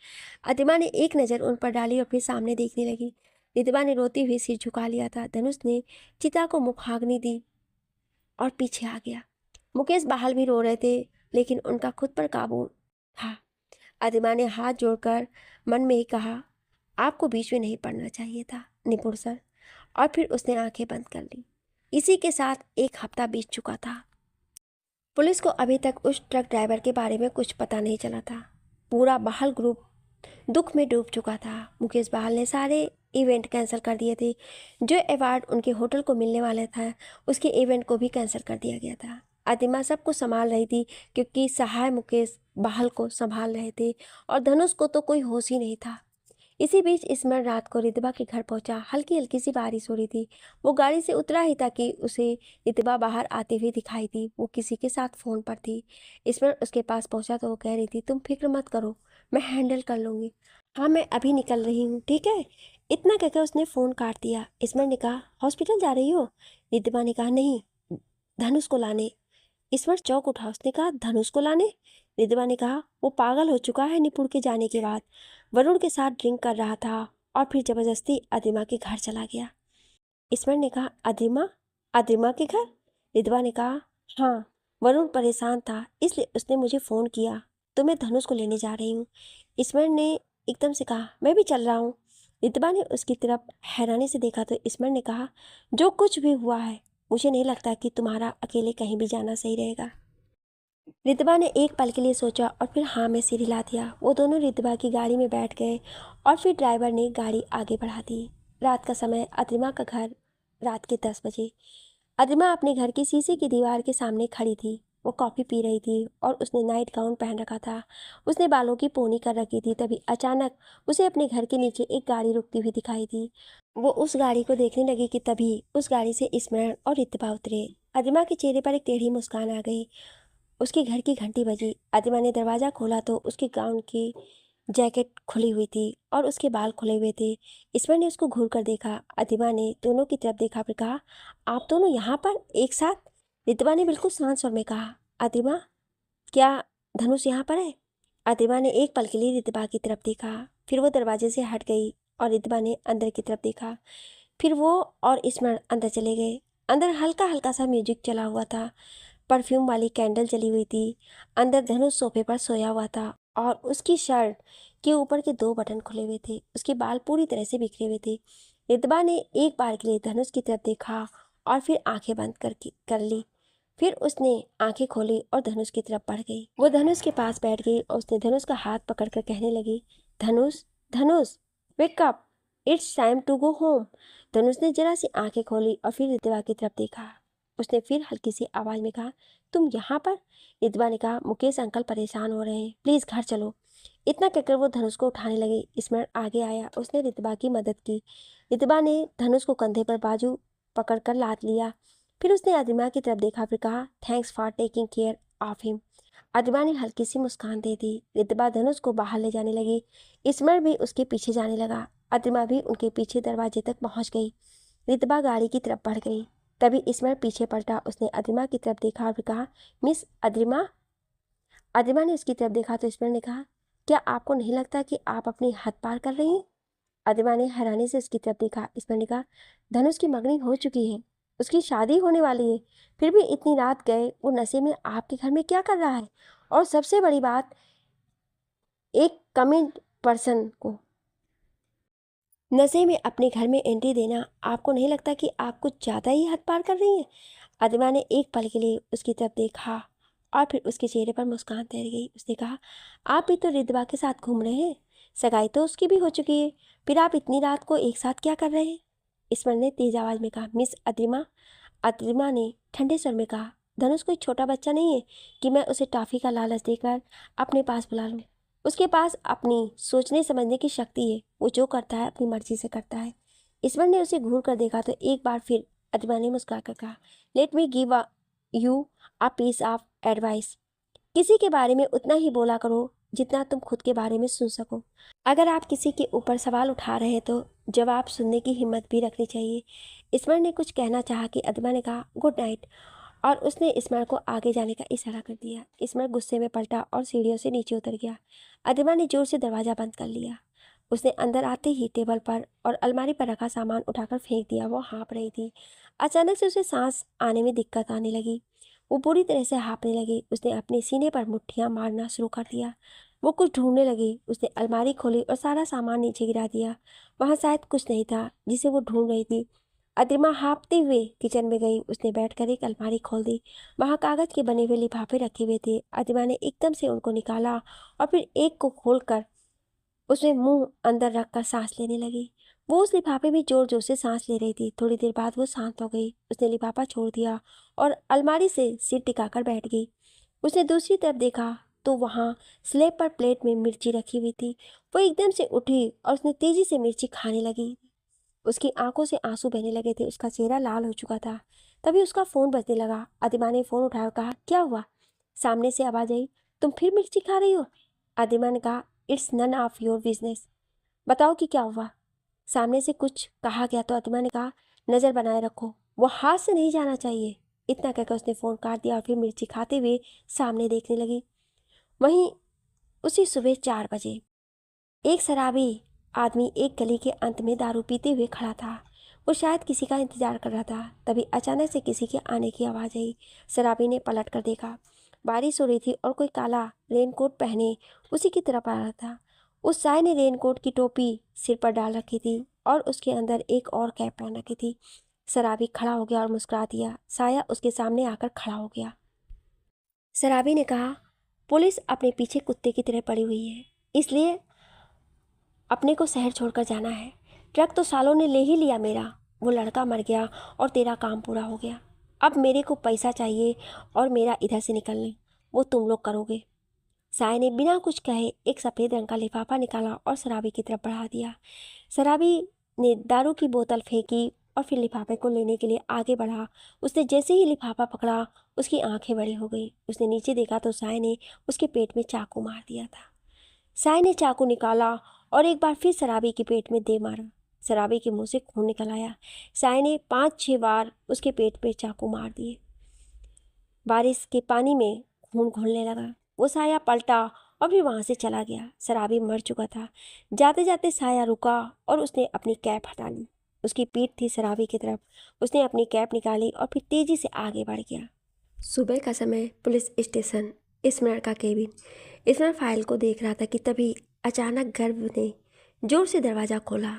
अदिमा ने एक नज़र उन पर डाली और फिर सामने देखने लगी। रितबा ने रोती हुई सिर झुका लिया था। धनुष ने चिता को मुखाग्नि दी और पीछे आ गया। मुकेश बहाल भी रो रहे थे, लेकिन उनका खुद पर काबू था। अदिमा ने हाथ जोड़कर मन में ही कहा, आपको बीच में नहीं पड़ना चाहिए था निपुण सर। और फिर उसने आंखें बंद कर ली। इसी के साथ एक हफ्ता बीत चुका था। पुलिस को अभी तक उस ट्रक ड्राइवर के बारे में कुछ पता नहीं चला था। पूरा बहाल ग्रुप दुख में डूब चुका था। मुकेश बहाल ने सारे इवेंट कैंसिल कर दिए थे। जो अवार्ड उनके होटल को मिलने वाला था, उसके इवेंट को भी कैंसिल कर दिया गया था। अदिमा सबको संभाल रही थी, क्योंकि सहाय मुकेश बहाल को संभाल रहे थे और धनुष को तो कोई होश ही नहीं था। इसी बीच स्मरण रात को रितबा के घर पहुंचा। हल्की हल्की सी बारिश हो रही थी। वो गाड़ी से उतरा ही था कि उसे रितबा बाहर आते हुए दिखाई दी। वो किसी के साथ फ़ोन पर थी। स्मरण उसके पास पहुंचा तो वो कह रही थी, तुम फिक्र मत करो, मैं हैंडल कर लूँगी। हाँ, मैं अभी निकल रही हूँ, ठीक है। इतना कहकर उसने फ़ोन काट दिया। स्मरण ने कहा, हॉस्पिटल जा रही हो? रितबा ने कहा, नहीं, धनुष को लाने। ईश्वर चौंक उठा। उसने कहा, धनुष को लाने? रिद्धिमा ने कहा, वो पागल हो चुका है निपुण के जाने के बाद। वरुण के साथ ड्रिंक कर रहा था और फिर जबरदस्ती अदिमा के घर चला गया। ईश्वर ने कहा, अदिमा? अदिमा के घर? रिद्धिमा ने कहा, हाँ, वरुण परेशान था, इसलिए उसने मुझे फ़ोन किया तो मैं धनुष को लेने जा रही हूँ। ईश्वर ने एकदम से कहा, मैं भी चल रहा हूँ। रिद्धिमा ने उसकी तरफ हैरानी से देखा तो ईश्वर ने कहा, जो कुछ भी हुआ है, मुझे नहीं लगता कि तुम्हारा अकेले कहीं भी जाना सही रहेगा। रितबा ने एक पल के लिए सोचा और फिर हाँ में सिर हिला दिया। वो दोनों रितबा की गाड़ी में बैठ गए और फिर ड्राइवर ने गाड़ी आगे बढ़ा दी। रात का समय। अदिमा का घर। रात के 10 बजे। अदिमा अपने घर की शीशे की दीवार के सामने खड़ी थी। वो कॉफ़ी पी रही थी और उसने नाइट गाउन पहन रखा था। उसने बालों की पोनी कर रखी थी। तभी अचानक उसे अपने घर के नीचे एक गाड़ी रुकती हुई दिखाई दी। वो उस गाड़ी को देखने लगी कि तभी उस गाड़ी से स्मरण और रितबा उतरे। अदिमा के चेहरे पर एक टेढ़ी मुस्कान आ गई। उसके घर की घंटी बजी। अदिमा ने दरवाज़ा खोला तो उसके गाउन की जैकेट खुली हुई थी और उसके बाल खुले हुए थे। ईश्वर ने उसको घूर कर देखा। अदिमा ने दोनों की तरफ देखा फिर कहा, आप दोनों यहाँ पर एक साथ? रितबा ने बिल्कुल शांत स्वर में कहा, अदिमा, क्या धनुष यहाँ पर है? अदिमा ने एक पल के लिए रितबा की तरफ देखा, फिर वो दरवाजे से हट गई और रितबा ने अंदर की तरफ देखा। फिर वो और स्मरण अंदर चले गए। अंदर हल्का हल्का सा म्यूजिक चला हुआ था। परफ्यूम वाली कैंडल जली हुई थी। अंदर धनुष सोफे पर सोया हुआ था और उसकी शर्ट के ऊपर के 2 बटन खुले हुए थे। उसके बाल पूरी तरह से बिखरे हुए थे। रितबा ने एक बार के लिए धनुष की तरफ देखा और फिर आंखें बंद कर ली। फिर उसने आंखें खोली और धनुष की तरफ बढ़ गई। वो धनुष के पास बैठ गई और उसने धनुष का हाथ पकड़कर कहने लगी, Dhanush, Dhanush, wake up, it's time to go home. Dhanush ने जरा सी आंखें खोली और फिर रितबा की तरफ देखा। उसने फिर हल्की सी आवाज़ में कहा, तुम यहाँ पर? रितबा ने कहा, मुकेश अंकल परेशान हो रहे हैं, प्लीज़ घर चलो। इतना कहकर वो धनुष को उठाने लगे। स्मरण आगे आया। उसने रितबा की मदद की। रितबा ने धनुष को कंधे पर बाजू पकड़कर लाद लिया। फिर उसने अदिमा की तरफ देखा फिर कहा, thanks for taking care of him. Adima ने हल्की सी मुस्कान दे दी। रितबा धनुष को बाहर ले जाने लगी। स्मरण भी उसके पीछे जाने लगा। अदिमा भी उनके पीछे दरवाजे तक पहुंच गई। रितबा गाड़ी की तरफ बढ़ गई। तभी स्मरण पीछे पलटा। उसने अदिमा की तरफ देखा और कहा, मिस अदिमा। अदिमा ने उसकी तरफ देखा तो स्मरण ने कहा, क्या आपको नहीं लगता कि आप अपनी हद पार कर रही हैं? अदिमा ने हैरानी से उसकी तरफ देखा। स्मरण ने कहा, धनुष की मंगनी हो चुकी है, उसकी शादी होने वाली है, फिर भी इतनी रात गए वो नशे में आपके घर में क्या कर रहा है? और सबसे बड़ी बात, एक कमिंग पर्सन को नशे में अपने घर में एंट्री देना, आपको नहीं लगता कि आप कुछ ज़्यादा ही हद पार कर रही हैं? अदिमा ने एक पल के लिए उसकी तरफ देखा और फिर उसके चेहरे पर मुस्कान तैर गई। उसने कहा, आप भी तो रिद्वा के साथ घूम रहे हैं, सगाई तो उसकी भी हो चुकी है, फिर आप इतनी रात को एक साथ क्या कर रहे हैं? स्मरण ने तेज आवाज़ में कहा, मिस अदिमा। अदिमा ने ठंडे स्वर में कहा, धनुष कोई छोटा बच्चा नहीं है कि मैं उसे टॉफ़ी का लालच देकर अपने पास बुला लूँ। उसके पास अपनी सोचने समझने की शक्ति है। वो जो करता है अपनी मर्जी से करता है। ईश्वर ने उसे घूर कर देखा तो एक बार फिर अदिमा ने मुस्कुराकर कहा, let me give you a piece of advice. किसी के बारे में उतना ही बोला करो जितना तुम खुद के बारे में सुन सको। अगर आप किसी के ऊपर सवाल उठा रहे हैं तो जवाब सुनने की हिम्मत भी रखनी चाहिए। स्मरण ने कुछ कहना चाहा कि अदिमा ने कहा गुड नाइट और उसने स्मरण को आगे जाने का इशारा कर दिया। स्मरण गुस्से में पलटा और सीढ़ियों से नीचे उतर गया। अदिमा ने जोर से दरवाज़ा बंद कर लिया। उसने अंदर आते ही टेबल पर और अलमारी पर रखा सामान उठाकर फेंक दिया। वो हाँफ रही थी। अचानक से उसे सांस आने में दिक्कत आने लगी। वो बुरी तरह से हाँफने लगी। उसने अपने सीने पर मुट्ठियाँ मारना शुरू कर दिया। वो कुछ ढूंढने लगी। उसने अलमारी खोली और सारा सामान नीचे गिरा दिया। वहाँ शायद कुछ नहीं था जिसे वो ढूंढ रही थी। अदिमा हाँफते हुए किचन में गई। उसने बैठकर एक अलमारी खोल दी। वहाँ कागज़ के बने हुए लिफाफे रखे हुए थे। अदिमा ने एकदम से उनको निकाला और फिर एक को खोलकर उसमें मुंह अंदर रखकर सांस लेने लगी। वो उस लिफाफे में जोर जोर से सांस ले रही थी। थोड़ी देर बाद वो शांत हो गई। उसने लिफाफा छोड़ दिया और अलमारी से सिर टिकाकर बैठ गई। उसने दूसरी तरफ देखा तो वहाँ स्लेब पर प्लेट में मिर्ची रखी हुई थी। वो एकदम से उठी और उसने तेजी से मिर्ची खाने लगी। उसकी आंखों से आंसू बहने लगे थे। उसका चेहरा लाल हो चुका था। तभी उसका फ़ोन बजने लगा। अदिमा ने फ़ोन उठाया और कहा क्या हुआ। सामने से आवाज़ आई तुम फिर मिर्ची खा रही हो। अदिमा ने कहा it's none of your business. बताओ कि क्या हुआ। सामने से कुछ कहा गया तो अतिमा ने कहा नज़र बनाए रखो, वो हाथ से नहीं जाना चाहिए। इतना कहकर उसने फ़ोन काट दिया और फिर मिर्ची खाते हुए सामने देखने लगी। वहीं उसी सुबह 4 बजे एक शराबी आदमी एक गली के अंत में दारू पीते हुए खड़ा था। वो शायद किसी का इंतजार कर रहा था। तभी अचानक से किसी के आने की आवाज़ आई। शराबी ने पलट कर देखा। बारिश हो रही थी और कोई काला रेनकोट पहने उसी की तरफ आ रहा था। उस साय ने रेनकोट की टोपी सिर पर डाल रखी थी और उसके अंदर एक और कैप पहन रखी थी। शराबी खड़ा हो गया और मुस्कुरा दिया। साया उसके सामने आकर खड़ा हो गया। शराबी ने कहा पुलिस अपने पीछे कुत्ते की तरह पड़ी हुई है, इसलिए अपने को शहर छोड़कर जाना है। ट्रक तो सालों ने ले ही लिया मेरा। वो लड़का मर गया और तेरा काम पूरा हो गया। अब मेरे को पैसा चाहिए और मेरा इधर से निकलना वो तुम लोग करोगे। साय ने बिना कुछ कहे एक सफ़ेद रंग का लिफाफा निकाला और शराबी की तरफ बढ़ा दिया। शराबी ने दारू की बोतल फेंकी और फिर लिफाफे को लेने के लिए आगे बढ़ा। उसने जैसे ही लिफाफा पकड़ा उसकी आंखें बड़ी हो गई। उसने नीचे देखा तो साय ने उसके पेट में चाकू मार दिया था। साय ने चाकू निकाला और एक बार फिर शराबी के पेट में दे मारा। शराबी के मुंह से खून निकल आया। साय ने 5-6 बार उसके पेट पे चाकू मार दिए। बारिश के पानी में खून घुलने लगा। वो साया पलटा और फिर वहाँ से चला गया। शराबी मर चुका था। जाते जाते साया रुका और उसने अपनी कैप हटा ली। उसकी पीठ थी शराबी की तरफ। उसने अपनी कैप निकाली और फिर तेजी से आगे बढ़ गया। सुबह का समय, पुलिस स्टेशन, स्मरण का केबिन। स्मरण फाइल को देख रहा था कि तभी अचानक गर्भ ने जोर से दरवाज़ा खोला।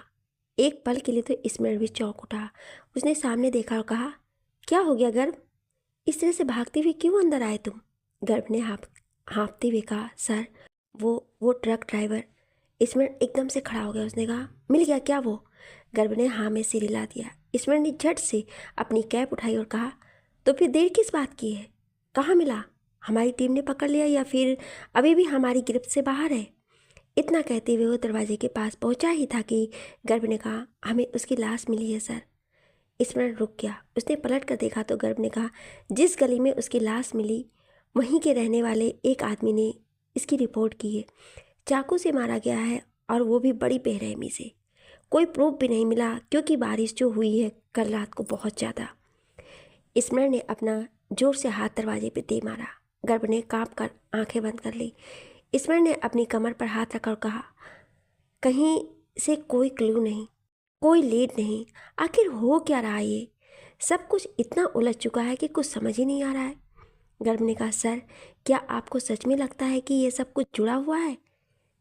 एक पल के लिए तो स्मरण भी चौंक उठा। उसने सामने देखा और कहा क्या हो गया गर्भ, इस तरह से भागते हुए क्यों अंदर आए तुम। गर्भ ने हाँफते हुए कहा सर वो ट्रक ड्राइवर। स्मरण एकदम से खड़ा हो गया। उसने कहा मिल गया क्या वो। गर्भ ने हाँ में सिर हिला दिया। स्मरण ने झट से अपनी कैप उठाई और कहा तो फिर देर किस बात की है, कहाँ मिला। हमारी टीम ने पकड़ लिया या फिर अभी भी हमारी गिरफ्त से बाहर है। इतना कहते हुए वो दरवाजे के पास पहुंचा ही था कि गर्भ ने कहा हमें उसकी लाश मिली है सर। स्मरण रुक गया। उसने पलट कर देखा तो गर्भ ने कहा जिस गली में उसकी लाश मिली वहीं के रहने वाले एक आदमी ने इसकी रिपोर्ट की है। चाकू से मारा गया है और वो भी बड़ी बेरहमी से। कोई प्रूफ भी नहीं मिला क्योंकि बारिश जो हुई है कल रात को बहुत ज़्यादा। स्मरण ने अपना जोर से हाथ दरवाजे पे दे मारा। गर्भ ने काँप कर आंखें बंद कर ली। स्मरण ने अपनी कमर पर हाथ रखकर कहा कहीं से कोई क्लू नहीं, कोई लीड नहीं। आखिर हो क्या रहा है ये। सब कुछ इतना उलझ चुका है कि कुछ समझ ही नहीं आ रहा है। गर्भ ने कहा सर क्या आपको सच में लगता है कि ये सब कुछ जुड़ा हुआ है।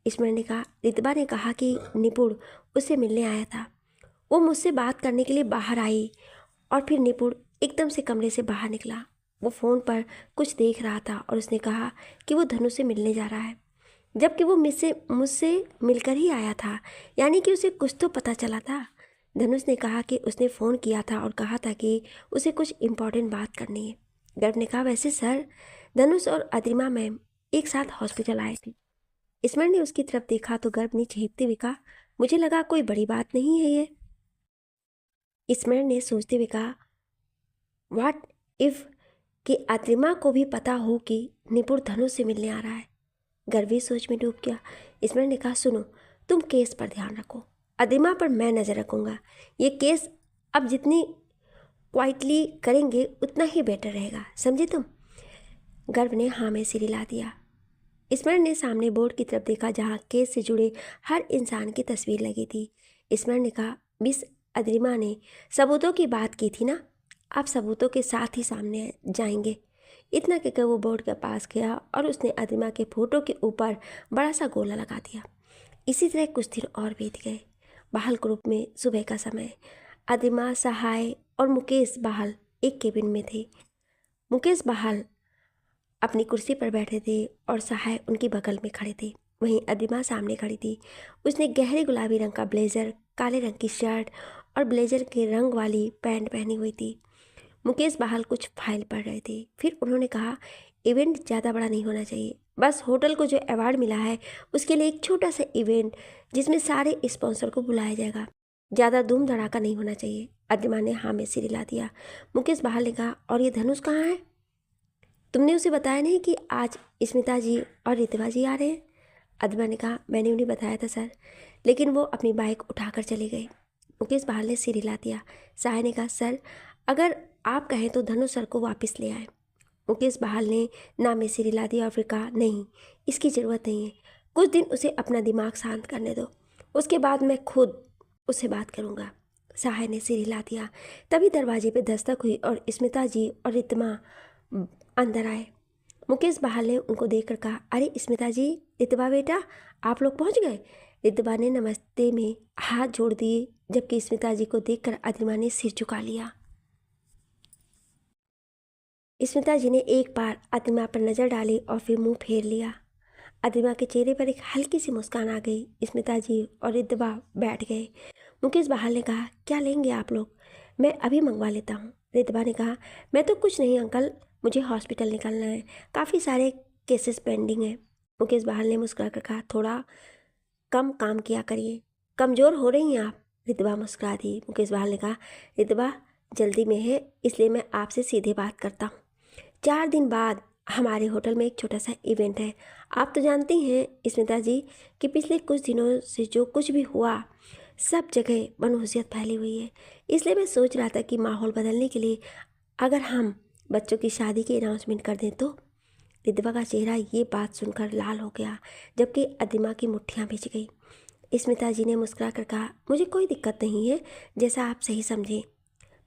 स्मरण ने कहा रितबा ने कहा कि निपुण उससे मिलने आया था। वो मुझसे बात करने के लिए बाहर आई और फिर निपुण एकदम से कमरे से बाहर निकला। वो फ़ोन पर कुछ देख रहा था और उसने कहा कि वो धनु से मिलने जा रहा है, जबकि वो मुझसे मिलकर ही आया था, यानी कि उसे कुछ तो पता चला था। धनुष ने कहा कि उसने फ़ोन किया था और कहा था कि उसे कुछ इम्पोर्टेंट बात करनी है। गर्भ ने कहा वैसे सर धनुष और अद्रिमा मैम एक साथ हॉस्पिटल आए थे। स्मरण ने उसकी तरफ देखा तो गर्भ ने झेपते हुए कहा मुझे लगा कोई बड़ी बात नहीं है ये। स्मरण ने सोचते हुए कहा व्हाट इफ कि अद्रिमा को भी पता हो कि निपुण धनुष से मिलने आ रहा है। गर्भ भी सोच में डूब गया। स्मरण ने कहा सुनो तुम केस पर ध्यान रखो, अदिमा पर मैं नज़र रखूँगा। ये केस अब जितनी क्वाइटली करेंगे उतना ही बेटर रहेगा, समझे तुम? गर्व ने हाँ में सिर हिला दिया। स्मरण ने सामने बोर्ड की तरफ देखा जहाँ केस से जुड़े हर इंसान की तस्वीर लगी थी। स्मरण ने कहा, मिस अदिमा ने सबूतों की बात की थी ना, आप सबूतों के साथ ही सामने जाएंगे। इतना कहकर वो बोर्ड के पास गया और उसने अदिमा के फोटो के ऊपर बड़ा सा गोला लगा दिया। इसी तरह कुछ दिन और बीत गए। बहाल ग्रुप में सुबह का समय। अदिमा, सहाय और मुकेश बहाल एक केबिन में थे। मुकेश बहाल अपनी कुर्सी पर बैठे थे और सहाय उनकी बगल में खड़े थे। वहीं अदिमा सामने खड़ी थी। उसने गहरे गुलाबी रंग का ब्लेज़र, काले रंग की शर्ट और ब्लेज़र के रंग वाली पैंट पहनी हुई थी। मुकेश बहाल कुछ फाइल पढ़ रहे थे। फिर उन्होंने कहा, इवेंट ज़्यादा बड़ा नहीं होना चाहिए, बस होटल को जो अवार्ड मिला है उसके लिए एक छोटा सा इवेंट जिसमें सारे स्पॉन्सर को बुलाया जाएगा। ज़्यादा धूम धड़ाका नहीं होना चाहिए। अदिमा ने हाँ में सिर हिला दिया। मुकेश बहाल ने कहा, और ये धनुष कहाँ है? तुमने उसे बताया नहीं कि आज स्मिता जी और रितवा जी आ रहे हैं? अदिमा ने कहा, मैंने उन्हें बताया था सर, लेकिन वो अपनी बाइक उठाकर चले गए। मुकेश बहाल ने सिर हिला दिया। सहाय ने कहा, सर अगर आप कहें तो धनुष सर को वापस ले आए। मुकेश बहाल ने ना में सिर हिला दिया और फिर कहा, नहीं, इसकी ज़रूरत नहीं है, कुछ दिन उसे अपना दिमाग शांत करने दो, उसके बाद मैं खुद उससे बात करूँगा। सहाय ने सिर हिला दिया। तभी दरवाजे पे दस्तक हुई और स्मिता जी और रितमा अंदर आए। मुकेश बहाल ने उनको देखकर कहा, अरे स्मिता जी, रितवा बेटा, आप लोग पहुंच गए। रितवा ने नमस्ते में हाथ जोड़ दिए, जबकि स्मिता जी को देखकर अदिमा ने सिर झुका लिया। स्मिता जी ने एक बार अदिमा पर नज़र डाली और फिर मुंह फेर लिया। अदिमा के चेहरे पर एक हल्की सी मुस्कान आ गई। स्मिता जी और रितवा बैठ गए। मुकेश बहाल ने कहा, क्या लेंगे आप लोग? मैं अभी मंगवा लेता हूँ। रितवा ने कहा, मैं तो कुछ नहीं अंकल, मुझे हॉस्पिटल निकलना है, काफ़ी सारे केसेस पेंडिंग हैं। मुकेश बहाल ने मुस्कुराकर कहा, थोड़ा कम काम किया करिए, कमज़ोर हो रही हैं आप। रितवा मुस्कुरा दी। मुकेश बहाल ने कहा, रितवा जल्दी में है, इसलिए मैं आपसे सीधे बात करता हूँ। 4 दिन बाद हमारे होटल में एक छोटा सा इवेंट है। आप तो जानती हैं स्मिता जी कि पिछले कुछ दिनों से जो कुछ भी हुआ सब जगह मनहूसियत फैली हुई है। इसलिए मैं सोच रहा था कि माहौल बदलने के लिए अगर हम बच्चों की शादी की अनाउंसमेंट कर दें तो। रितवा का चेहरा ये बात सुनकर लाल हो गया, जबकि अदिमा की मुट्ठियाँ भिज गई। स्मिता जी ने मुस्कुरा कर कहा, मुझे कोई दिक्कत नहीं है, जैसा आप सही समझें,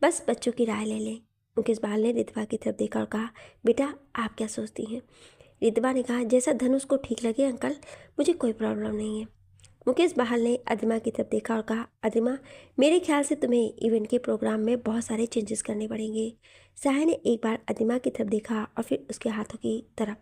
बस बच्चों की राय ले लें। मुकेश बहाल ने रितवा की तरफ देखा और कहा, बेटा आप क्या सोचती हैं? रितवा ने कहा, जैसा धनुष को ठीक लगे अंकल, मुझे कोई प्रॉब्लम नहीं है। मुकेश बहाल ने अदिमा की तरफ देखा और कहा, अदिमा मेरे ख्याल से तुम्हें इवेंट के प्रोग्राम में बहुत सारे चेंजेस करने पड़ेंगे। सहाय ने एक बार अदिमा की तरफ देखा और फिर उसके हाथों की तरफ।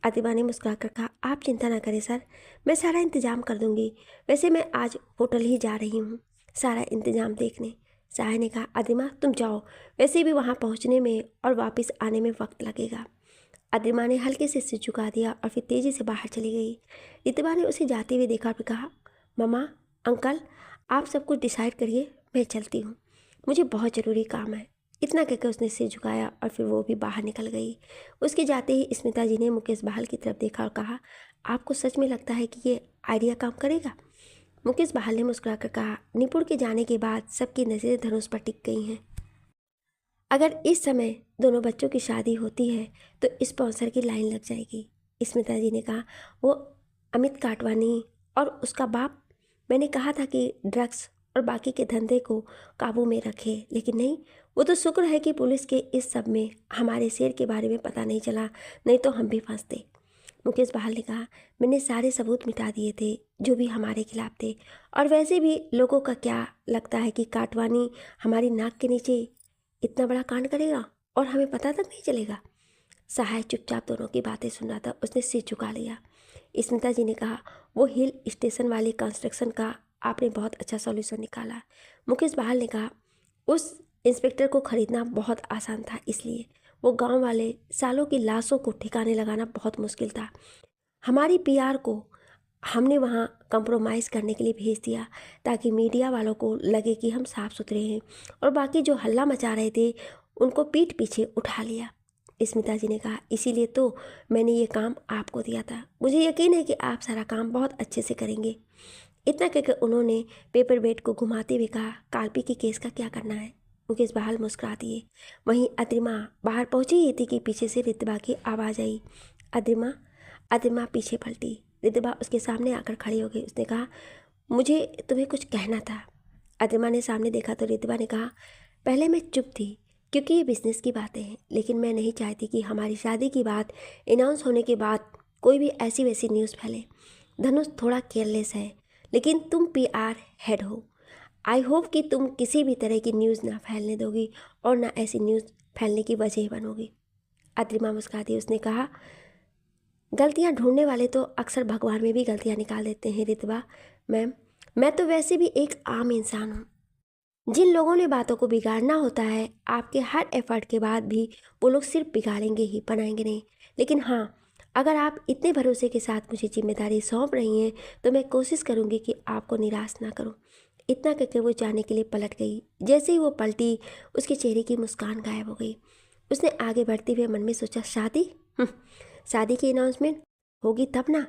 अदिमा ने मुस्कुराकर कहा, आप चिंता ना करें सर, मैं सारा इंतजाम कर दूंगी। वैसे मैं आज होटल ही जा रही हूँ सारा इंतजाम देखने। सहाय ने कहा, अदिमा तुम जाओ, वैसे भी वहाँ पहुँचने में और वापस आने में वक्त लगेगा। अदिमा ने हल्के से सिर झुका दिया और फिर तेज़ी से बाहर चली गई। रितवा ने उसे जाते हुए देखा और फिर कहा, मम्मा, अंकल, आप सब कुछ डिसाइड करिए, मैं चलती हूँ, मुझे बहुत ज़रूरी काम है। इतना कहकर उसने सिर झुकाया और फिर वो भी बाहर निकल गई। उसके जाते ही स्मिता जी ने मुकेश बहाल की तरफ देखा और कहा, आपको सच में लगता है कि ये आइडिया काम करेगा? मुकेश बहाल ने मुस्कुराकर कहा, निपुण के जाने के बाद सबकी नज़रें धनुष पर टिक गई हैं। अगर इस समय दोनों बच्चों की शादी होती है तो स्पॉन्सर की लाइन लग जाएगी। स्मिता जी ने कहा, वो अमित काटवानी और उसका बाप, मैंने कहा था कि ड्रग्स और बाकी के धंधे को काबू में रखे, लेकिन नहीं, वो तो शुक्र है कि पुलिस के इस सब में हमारे शेर के बारे में पता नहीं चला, नहीं तो हम भी फंसते। मुकेश बहाल ने कहा, मैंने सारे सबूत मिटा दिए थे जो भी हमारे खिलाफ थे, और वैसे भी लोगों का क्या लगता है कि काटवानी हमारी नाक के नीचे इतना बड़ा कांड करेगा और हमें पता तक नहीं चलेगा। सहाय चुपचाप दोनों की बातें सुन रहा था। उसने सिर झुका लिया। स्मिता जी ने कहा, वो हिल स्टेशन वाली कंस्ट्रक्शन का आपने बहुत अच्छा सॉल्यूशन निकाला। मुकेश बहाल ने कहा, उस इंस्पेक्टर को खरीदना बहुत आसान था, इसलिए वो गांव वाले सालों की लाशों को ठिकाने लगाना बहुत मुश्किल था। हमारी पीआर को हमने वहाँ कंप्रोमाइज़ करने के लिए भेज दिया ताकि मीडिया वालों को लगे कि हम साफ़ सुथरे हैं, और बाकी जो हल्ला मचा रहे थे उनको पीठ पीछे उठा लिया। स्मिता जी ने कहा, इसीलिए तो मैंने ये काम आपको दिया था, मुझे यकीन है कि आप सारा काम बहुत अच्छे से करेंगे। इतना कहकर उन्होंने पेपर वेट को घुमाते हुए कहा, कार्पी के केस का क्या करना है? मुकेश बहाल मुस्कुरा दिए। वहीं अद्रिमा बाहर पहुंची ही थी कि पीछे से रितबा की आवाज़ आई, अद्रिमा। अद्रिमा पीछे पलटी। रितबा उसके सामने आकर खड़ी हो गई। उसने कहा, मुझे तुम्हें कुछ कहना था। अद्रिमा ने सामने देखा तो रितबा ने कहा, पहले मैं चुप थी क्योंकि ये बिजनेस की बातें हैं, लेकिन मैं नहीं चाहती कि हमारी शादी की बात अनाउंस होने के बाद कोई भी ऐसी वैसी न्यूज़ फैले। धनुष थोड़ा केयरलेस है, लेकिन तुम PR हेड हो। आई होप कि तुम किसी भी तरह की न्यूज़ ना फैलने दोगी और ना ऐसी न्यूज़ फैलने की वजह बनोगी। अद्रिमा मुस्कुराती उसने कहा, गलतियां ढूंढने वाले तो अक्सर भगवान में भी गलतियां निकाल देते हैं रितबा मैम। मैं तो वैसे भी एक आम इंसान हूँ। जिन लोगों ने बातों को बिगाड़ना होता है, आपके हर एफर्ट के बाद भी वो लोग सिर्फ बिगाड़ेंगे ही, बनाएंगे नहीं। लेकिन हाँ, अगर आप इतने भरोसे के साथ मुझे जिम्मेदारी सौंप रही हैं तो मैं कोशिश करूँगी कि आपको निराश ना करूँ। इतना कहकर वो जाने के लिए पलट गई। जैसे ही वो पलटी, उसके चेहरे की मुस्कान गायब हो गई। उसने आगे बढ़ते हुए मन में सोचा, शादी? शादी की अनाउंसमेंट होगी तब ना।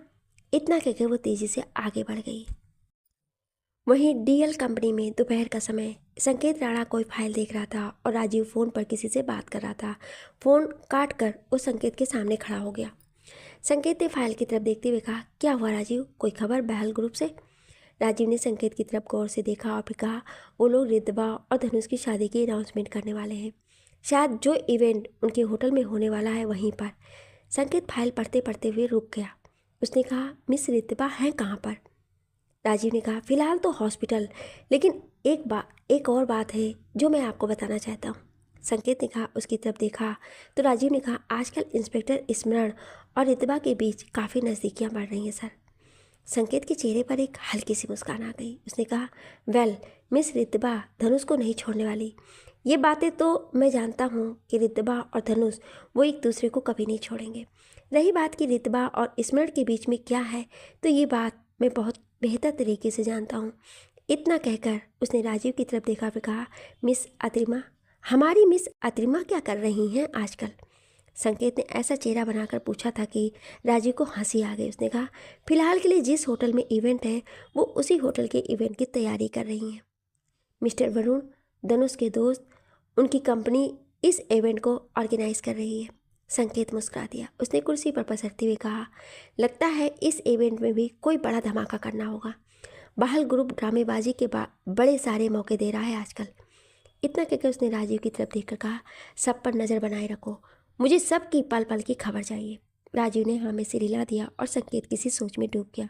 इतना कहकर वो तेज़ी से आगे बढ़ गई। वहीं DL कंपनी में दोपहर का समय संकेत राणा कोई फाइल देख रहा था और राजीव फ़ोन पर किसी से बात कर रहा था। फ़ोन काट कर वो संकेत के सामने खड़ा हो गया। संकेत ने फाइल की तरफ देखते हुए कहा, क्या हुआ राजीव, कोई खबर बहल ग्रुप से? राजीव ने संकेत की तरफ गौर से देखा और फिर कहा, वो लोग रितबा और धनुष की शादी की अनाउंसमेंट करने वाले हैं। शायद जो इवेंट उनके होटल में होने वाला है वहीं पर। संकेत फाइल पढ़ते पढ़ते हुए रुक गया। उसने कहा, मिस रितबा हैं कहाँ पर? राजीव ने कहा, फिलहाल तो हॉस्पिटल, लेकिन एक और बात है जो मैं आपको बताना चाहता हूँ। संकेत ने कहा, उसकी तरफ देखा तो राजीव ने कहा, आजकल इंस्पेक्टर स्मरण और रितबा के बीच काफ़ी नज़दीकियाँ बढ़ रही हैं सर। संकेत के चेहरे पर एक हल्की सी मुस्कान आ गई। उसने कहा, वेल, मिस रितबा धनुष को नहीं छोड़ने वाली। ये बातें तो मैं जानता हूँ कि रितबा और धनुष वो एक दूसरे को कभी नहीं छोड़ेंगे। रही बात कि रितबा और स्मरण के बीच में क्या है, तो ये बात मैं बहुत बेहतर तरीके से जानता हूँ। इतना कहकर उसने राजीव की तरफ देखा फिर कहा, मिस अद्रिमा, हमारी मिस अद्रिमा क्या कर रही हैं आजकल? संकेत ने ऐसा चेहरा बनाकर पूछा था कि राजीव को हंसी आ गई। उसने कहा, फिलहाल के लिए जिस होटल में इवेंट है वो उसी होटल के इवेंट की तैयारी कर रही हैं। मिस्टर वरुण, धनुष के दोस्त, उनकी कंपनी इस इवेंट को ऑर्गेनाइज कर रही है। संकेत मुस्कुरा दिया। उसने कुर्सी पर पसरते हुए कहा, लगता है इस इवेंट में भी कोई बड़ा धमाका करना होगा। बाहल ग्रुप ड्रामेबाजी के बड़े सारे मौके दे रहा है आजकल। इतना कहकर उसने राजीव की तरफ देखकर कहा, सब पर नज़र बनाए रखो, मुझे सब की पल पल की खबर चाहिए। राजीव ने हाँ में सिर हिला दिया और संकेत किसी सोच में डूब गया।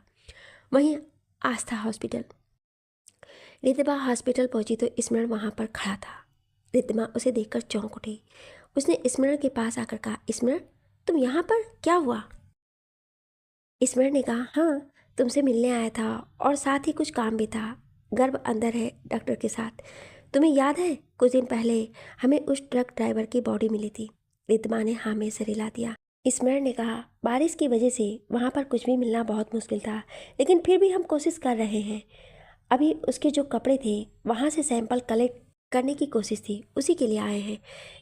वहीं आस्था हॉस्पिटल। रितबा हॉस्पिटल पहुंची तो स्मरण वहां पर खड़ा था। रितबा उसे देखकर चौंक उठी। उसने स्मरण के पास आकर कहा, स्मरण, तुम यहाँ पर, क्या हुआ? स्मरण ने कहा, हाँ, तुमसे मिलने आया था और साथ ही कुछ काम भी था। गर्भ अंदर है डॉक्टर के साथ। तुम्हें याद है कुछ दिन पहले हमें उस ट्रक ड्राइवर की बॉडी मिली थी? रितबा ने हाँ में सिर हिला दिया। स्मरण ने कहा, बारिश की वजह से वहाँ पर कुछ भी मिलना बहुत मुश्किल था, लेकिन फिर भी हम कोशिश कर रहे हैं। अभी उसके जो कपड़े थे वहाँ से सैंपल कलेक्ट करने की कोशिश थी, उसी के लिए आए हैं।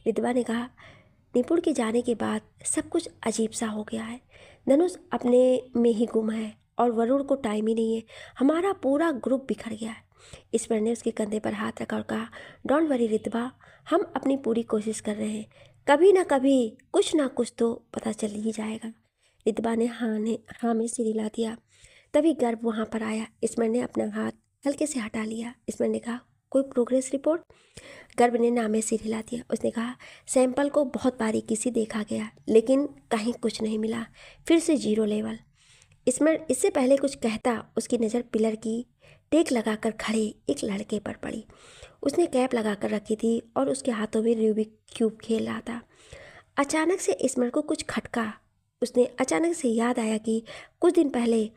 रितबा ने कहा, निपुण के जाने के बाद सब कुछ अजीब सा हो गया है। धनुष अपने में ही गुम है और वरुण को टाइम ही नहीं है। हमारा पूरा ग्रुप बिखर गया है। ईश्वर ने उसके कंधे पर हाथ रखा और कहा, डोंट वरी रितबा, हम अपनी पूरी कोशिश कर रहे हैं। कभी ना कुछ तो पता चल ही जाएगा। रितबा ने हाँ में सिर हिला दिया। तभी गर्भ वहाँ पर आया। ईश्वर ने अपना हाथ हल्के से हटा लिया। ईश्वर ने कहा, कोई प्रोग्रेस रिपोर्ट? गर्भ ने नामे सिर हिला दिया। उसने कहा, सैंपल को बहुत बारीकी से देखा गया, लेकिन कहीं कुछ नहीं मिला। फिर से 0 लेवल। इससे पहले कुछ कहता, उसकी नज़र पिलर की टेक लगाकर खड़े एक लड़के पर पड़ी। उसने कैप लगाकर रखी थी और उसके हाथों में रूबिक क्यूब खेल रहा था। अचानक से स्मरण को कुछ खटका। उसने अचानक से याद आया कि कुछ दिन पहले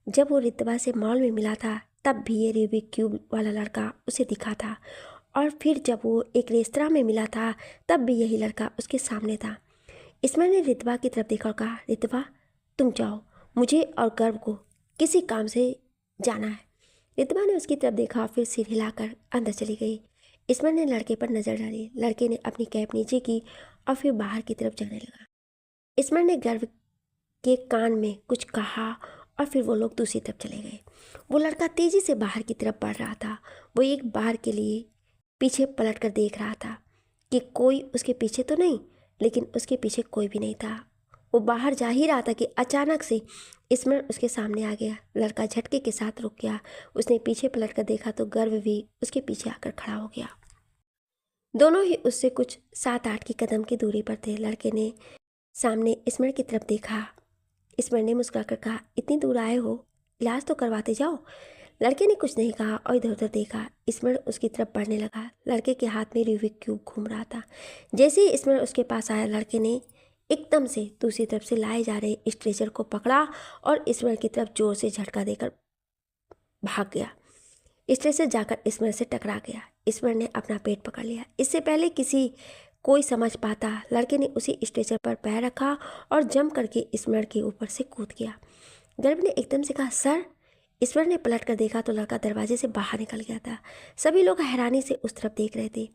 जब वो रितबा से मॉल में मिला था, तब भी ये रूबिक क्यूब वाला लड़का उसे दिखा था, और फिर जब वो एक रेस्तरां में मिला था तब भी यही लड़का उसके सामने था। स्मरण ने रितबा की तरफ देखा और कहा, रितबा, तुम जाओ, मुझे और गर्व को किसी काम से जाना है। रितबा ने उसकी तरफ देखा, फिर सिर हिलाकर अंदर चली गई। स्मरण ने लड़के पर नज़र डाली। लड़के ने अपनी कैप नीचे की और फिर बाहर की तरफ जाने लगा। स्मरण ने गर्व के कान में कुछ कहा और फिर वो लोग दूसरी तरफ चले गए। वो लड़का तेज़ी से बाहर की तरफ बढ़ रहा था। वो एक बार के लिए पीछे पलट कर देख रहा था कि कोई उसके पीछे तो नहीं, लेकिन उसके पीछे कोई भी नहीं था। वो बाहर जा ही रहा था कि अचानक से स्मरण उसके सामने आ गया। लड़का झटके के साथ रुक गया। उसने पीछे पलट कर देखा तो गर्व भी उसके पीछे आकर खड़ा हो गया। दोनों ही उससे कुछ 7-8 की कदम की दूरी पर थे। लड़के ने सामने स्मरण की तरफ देखा। स्मरण ने मुस्कुराकर कहा, इतनी दूर आए हो, इलाज तो करवाते जाओ। लड़के ने कुछ नहीं कहा और इधर उधर देखा। स्मरण उसकी तरफ बढ़ने लगा। लड़के के हाथ में रूबिक क्यूब घूम रहा था। जैसे ही स्मरण उसके पास आया, लड़के ने एकदम से दूसरी तरफ से लाए जा रहे स्ट्रेचर को पकड़ा और स्मरण की तरफ जोर से झटका देकर भाग गया। स्ट्रेचर जाकर स्मरण से टकरा गया। स्मरण ने अपना पेट पकड़ लिया। इससे पहले कोई समझ पाता, लड़के ने उसी स्ट्रेचर पर पैर रखा और जंप करके स्मरण के ऊपर से कूद गया। गर्भ ने एकदम से कहा, सर। स्मरण ने पलट कर देखा तो लड़का दरवाजे से बाहर निकल गया था। सभी लोग हैरानी से उस तरफ देख रहे थे।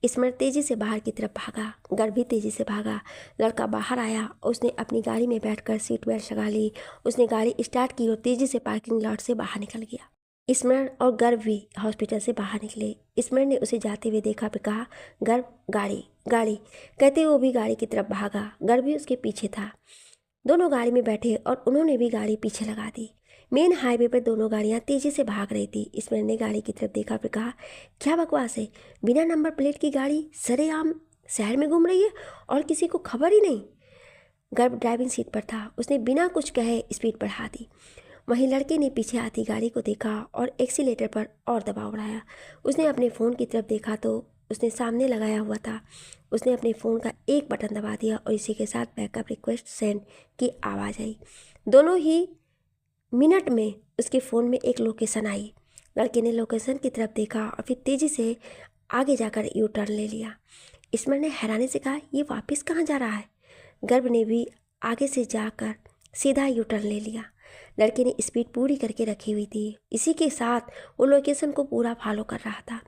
स्मरण तेजी से बाहर की तरफ भागा। गर्भ भी तेजी से भागा। लड़का बाहर आया। उसने अपनी गाड़ी में बैठकर सीट बेल्ट लगा ली। उसने गाड़ी स्टार्ट की और तेजी से पार्किंग लॉट से बाहर निकल गया। स्मरण और गर्भ भी हॉस्पिटल से बाहर निकले। स्मरण ने उसे जाते हुए देखा फिर कहा, गर्भ, गाड़ी गाड़ी कहते हुए वो भी गाड़ी की तरफ भागा। गर्भ भी उसके पीछे था। दोनों गाड़ी में बैठे और उन्होंने भी गाड़ी पीछे लगा दी। मेन हाईवे पर दोनों गाड़ियां तेजी से भाग रही थी। स्मरण ने गाड़ी की तरफ देखा फिर कहा, क्या बकवास है, बिना नंबर प्लेट की गाड़ी सरेआम शहर में घूम रही है और किसी को खबर ही नहीं। गर्भ ड्राइविंग सीट पर था। उसने बिना कुछ कहे स्पीड बढ़ा दी। वहीं लड़के ने पीछे आती गाड़ी को देखा और एक्सीलेटर पर और दबाव बढ़ाया। उसने अपने फ़ोन की तरफ देखा तो उसने सामने लगाया हुआ था। उसने अपने फ़ोन का एक बटन दबा दिया और इसी के साथ बैकअप रिक्वेस्ट सेंड की आवाज़ आई। दोनों ही मिनट में उसके फ़ोन में एक लोकेशन आई। लड़के ने लोकेशन की तरफ देखा और फिर तेज़ी से आगे जाकर यू टर्न ले लिया। स्मरण ने हैरानी से कहा, ये वापस कहाँ जा रहा है? गर्भ ने भी आगे से जाकर सीधा यू टर्न ले लिया। लड़के ने स्पीड पूरी करके रखी हुई थी। इसी के साथ वो लोकेशन को पूरा फॉलो कर रहा था।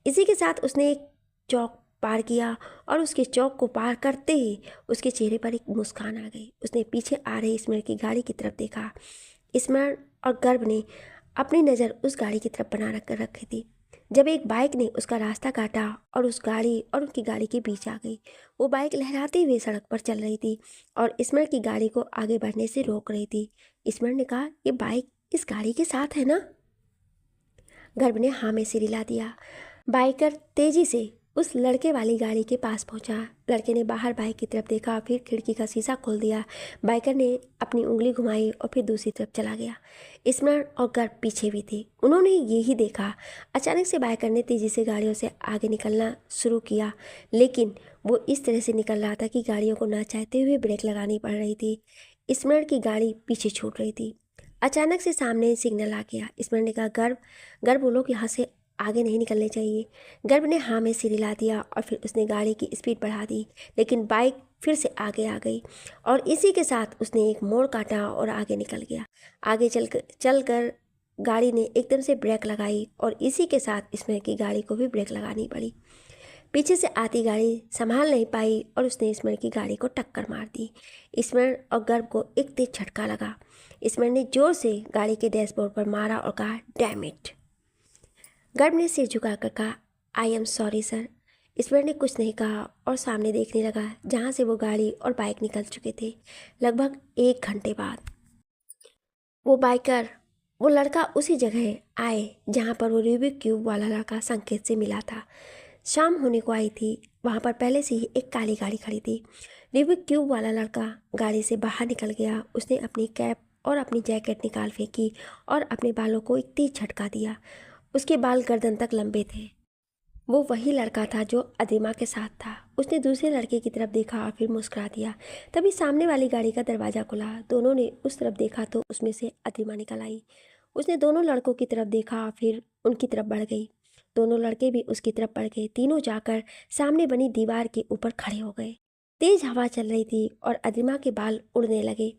इसी के साथ उसने एक चौक पार किया और उसके चौक को पार करते ही उसके चेहरे पर एक मुस्कान आ गई। उसने पीछे आ रही स्मरण की गाड़ी की तरफ देखा। स्मरण और गर्भ ने अपनी नज़र उस गाड़ी की तरफ बना कर रखी थी जब एक बाइक ने उसका रास्ता काटा और उस गाड़ी और उनकी गाड़ी के बीच आ गई। वो बाइक लहराते हुए सड़क पर चल रही थी और स्मरण की गाड़ी को आगे बढ़ने से रोक रही थी। स्मरण ने कहा, ये बाइक इस गाड़ी के साथ है ना? गर्भ ने हाँ में सिर हिला दिया। बाइकर तेजी से उस लड़के वाली गाड़ी के पास पहुंचा। लड़के ने बाहर बाइक की तरफ देखा, फिर खिड़की का शीशा खोल दिया। बाइकर ने अपनी उंगली घुमाई और फिर दूसरी तरफ चला गया। स्मरण और गर्भ पीछे भी थी। उन्होंने यही देखा। अचानक से बाइकर ने तेजी से गाड़ियों से आगे निकलना शुरू किया, लेकिन वो इस तरह से निकल रहा था कि गाड़ियों को ना चाहते हुए ब्रेक लगानी पड़ रही थी। स्मरण की गाड़ी पीछे छूट रही थी। अचानक से सामने सिग्नल आ गया। स्मरण ने कहा, गर्भ गर्भ वो लोग यहाँ से आगे नहीं निकलने चाहिए। गर्भ ने हाँ में सिर हिला दिया और फिर उसने गाड़ी की स्पीड बढ़ा दी, लेकिन बाइक फिर से आगे आ गई और इसी के साथ उसने एक मोड़ काटा और आगे निकल गया। आगे चलकर गाड़ी ने एकदम से ब्रेक लगाई और इसी के साथ स्मरण की गाड़ी को भी ब्रेक लगानी पड़ी। पीछे से आती गाड़ी संभाल नहीं पाई और उसने स्मरण की गाड़ी को टक्कर मार दी। स्मरण और गर्भ को एक तेज झटका लगा। स्मरण ने जोर से गाड़ी के डैशबोर्ड पर मारा और कहा, डैम इट। गर्भ ने सिर झुकाकर कहा, आई एम सॉरी सर। स्मरण ने कुछ नहीं कहा और सामने देखने लगा जहाँ से वो गाड़ी और बाइक निकल चुके थे। लगभग 1 घंटे बाद वो लड़का उसी जगह आए जहाँ पर वो रूबिक क्यूब वाला लड़का संकेत से मिला था। शाम होने को आई थी। वहाँ पर पहले से ही एक काली गाड़ी खड़ी थी। रूबिक क्यूब वाला लड़का गाड़ी से बाहर निकल गया। उसने अपनी कैप और अपनी जैकेट निकाल फेंकी और अपने बालों को एक तेज झटका दिया। उसके बाल गर्दन तक लंबे थे। वो वही लड़का था जो अदिमा के साथ था। उसने दूसरे लड़के की तरफ देखा और फिर मुस्कुरा दिया। तभी सामने वाली गाड़ी का दरवाज़ा खुला। दोनों ने उस तरफ देखा तो उसमें से अदिमा निकल आई। उसने दोनों लड़कों की तरफ देखा, फिर उनकी तरफ बढ़ गई। दोनों लड़के भी उसकी तरफ बढ़ गए। तीनों जाकर सामने बनी दीवार के ऊपर खड़े हो गए। तेज हवा चल रही थी और अदिमा के बाल उड़ने लगे।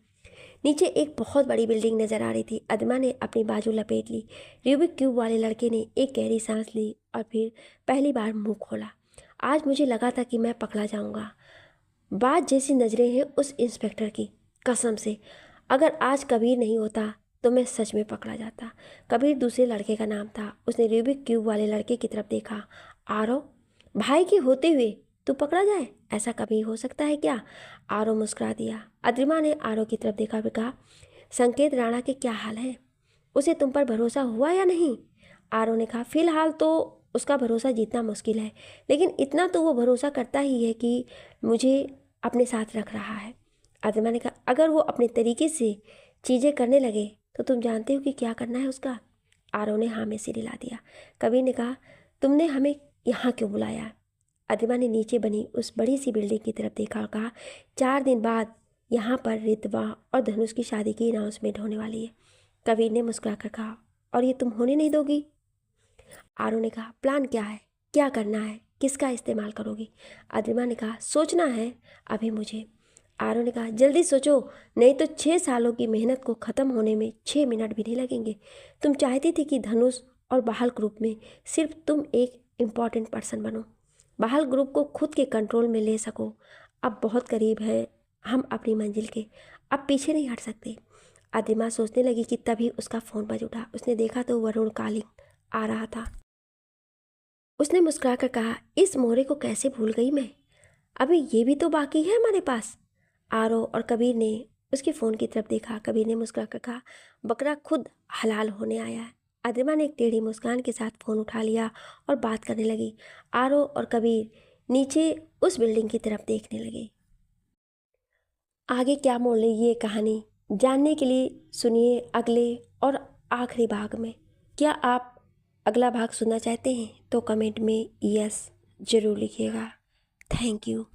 नीचे एक बहुत बड़ी बिल्डिंग नजर आ रही थी। अदिमा ने अपनी बाजू लपेट ली। रूबिक क्यूब वाले लड़के ने एक गहरी सांस ली और फिर पहली बार मुंह खोला। आज मुझे लगा था कि मैं पकड़ा जाऊंगा। बात जैसी नजरें हैं उस इंस्पेक्टर की, कसम से। अगर आज कबीर नहीं होता तो मैं सच में पकड़ा जाता। कबीर दूसरे लड़के का नाम था। उसने रूबिक क्यूब वाले लड़के की तरफ देखा। आरव, भाई के होते हुए तू पकड़ा जाए, ऐसा कभी हो सकता है क्या? आरव मुस्कुरा दिया। अद्रिमा ने आरव की तरफ देखा और कहा, संकेत राणा के क्या हाल है? उसे तुम पर भरोसा हुआ या नहीं? आरव ने कहा, फिलहाल तो उसका भरोसा जीतना मुश्किल है, लेकिन इतना तो वो भरोसा करता ही है कि मुझे अपने साथ रख रहा है। अद्रिमा ने कहा, अगर वो अपने तरीके से चीज़ें करने लगे तो तुम जानते हो कि क्या करना है उसका? आरव ने हाँ में सिर हिला दिया। कबीर ने कहा, तुमने हमें यहाँ क्यों बुलाया? अद्रिमा ने नीचे बनी उस बड़ी सी बिल्डिंग की तरफ देखा और कहा, 4 दिन बाद यहाँ पर रितवा और धनुष की शादी की अनाउंसमेंट होने वाली है। कबीर ने मुस्कुरा कर कहा, और ये तुम होने नहीं दोगी? आरव ने कहा, प्लान क्या है, क्या करना है, किसका इस्तेमाल करोगी? अद्रिमा ने कहा, सोचना है अभी मुझे। आरव ने कहा, जल्दी सोचो, नहीं तो 6 सालों की मेहनत को ख़त्म होने में 6 मिनट भी नहीं लगेंगे। तुम चाहती थी कि धनुष और बहाल ग्रुप में सिर्फ तुम एक इम्पॉर्टेंट पर्सन बनो, बहाल ग्रुप को खुद के कंट्रोल में ले सको। अब बहुत करीब है हम अपनी मंजिल के, अब पीछे नहीं हट सकते। अद्रिमा सोचने लगी कि तभी उसका फ़ोन बज उठा। उसने देखा तो वरुण कॉलिंग आ रहा था। उसने मुस्कुरा कर कहा, इस मोहरे को कैसे भूल गई मैं, अभी ये भी तो बाकी है हमारे पास। आरव और कबीर ने उसके फ़ोन की तरफ देखा। कबीर ने मुस्कुरा कर कहा, बकरा खुद हलाल होने आया है। अद्रिमा ने एक टेढ़ी मुस्कान के साथ फ़ोन उठा लिया और बात करने लगी। आरव और कबीर नीचे उस बिल्डिंग की तरफ देखने लगे। आगे क्या मोड़ लेगी ये कहानी, जानने के लिए सुनिए अगले और आखिरी भाग में। क्या आप अगला भाग सुनना चाहते हैं तो कमेंट में यस ज़रूर लिखिएगा। Thank you.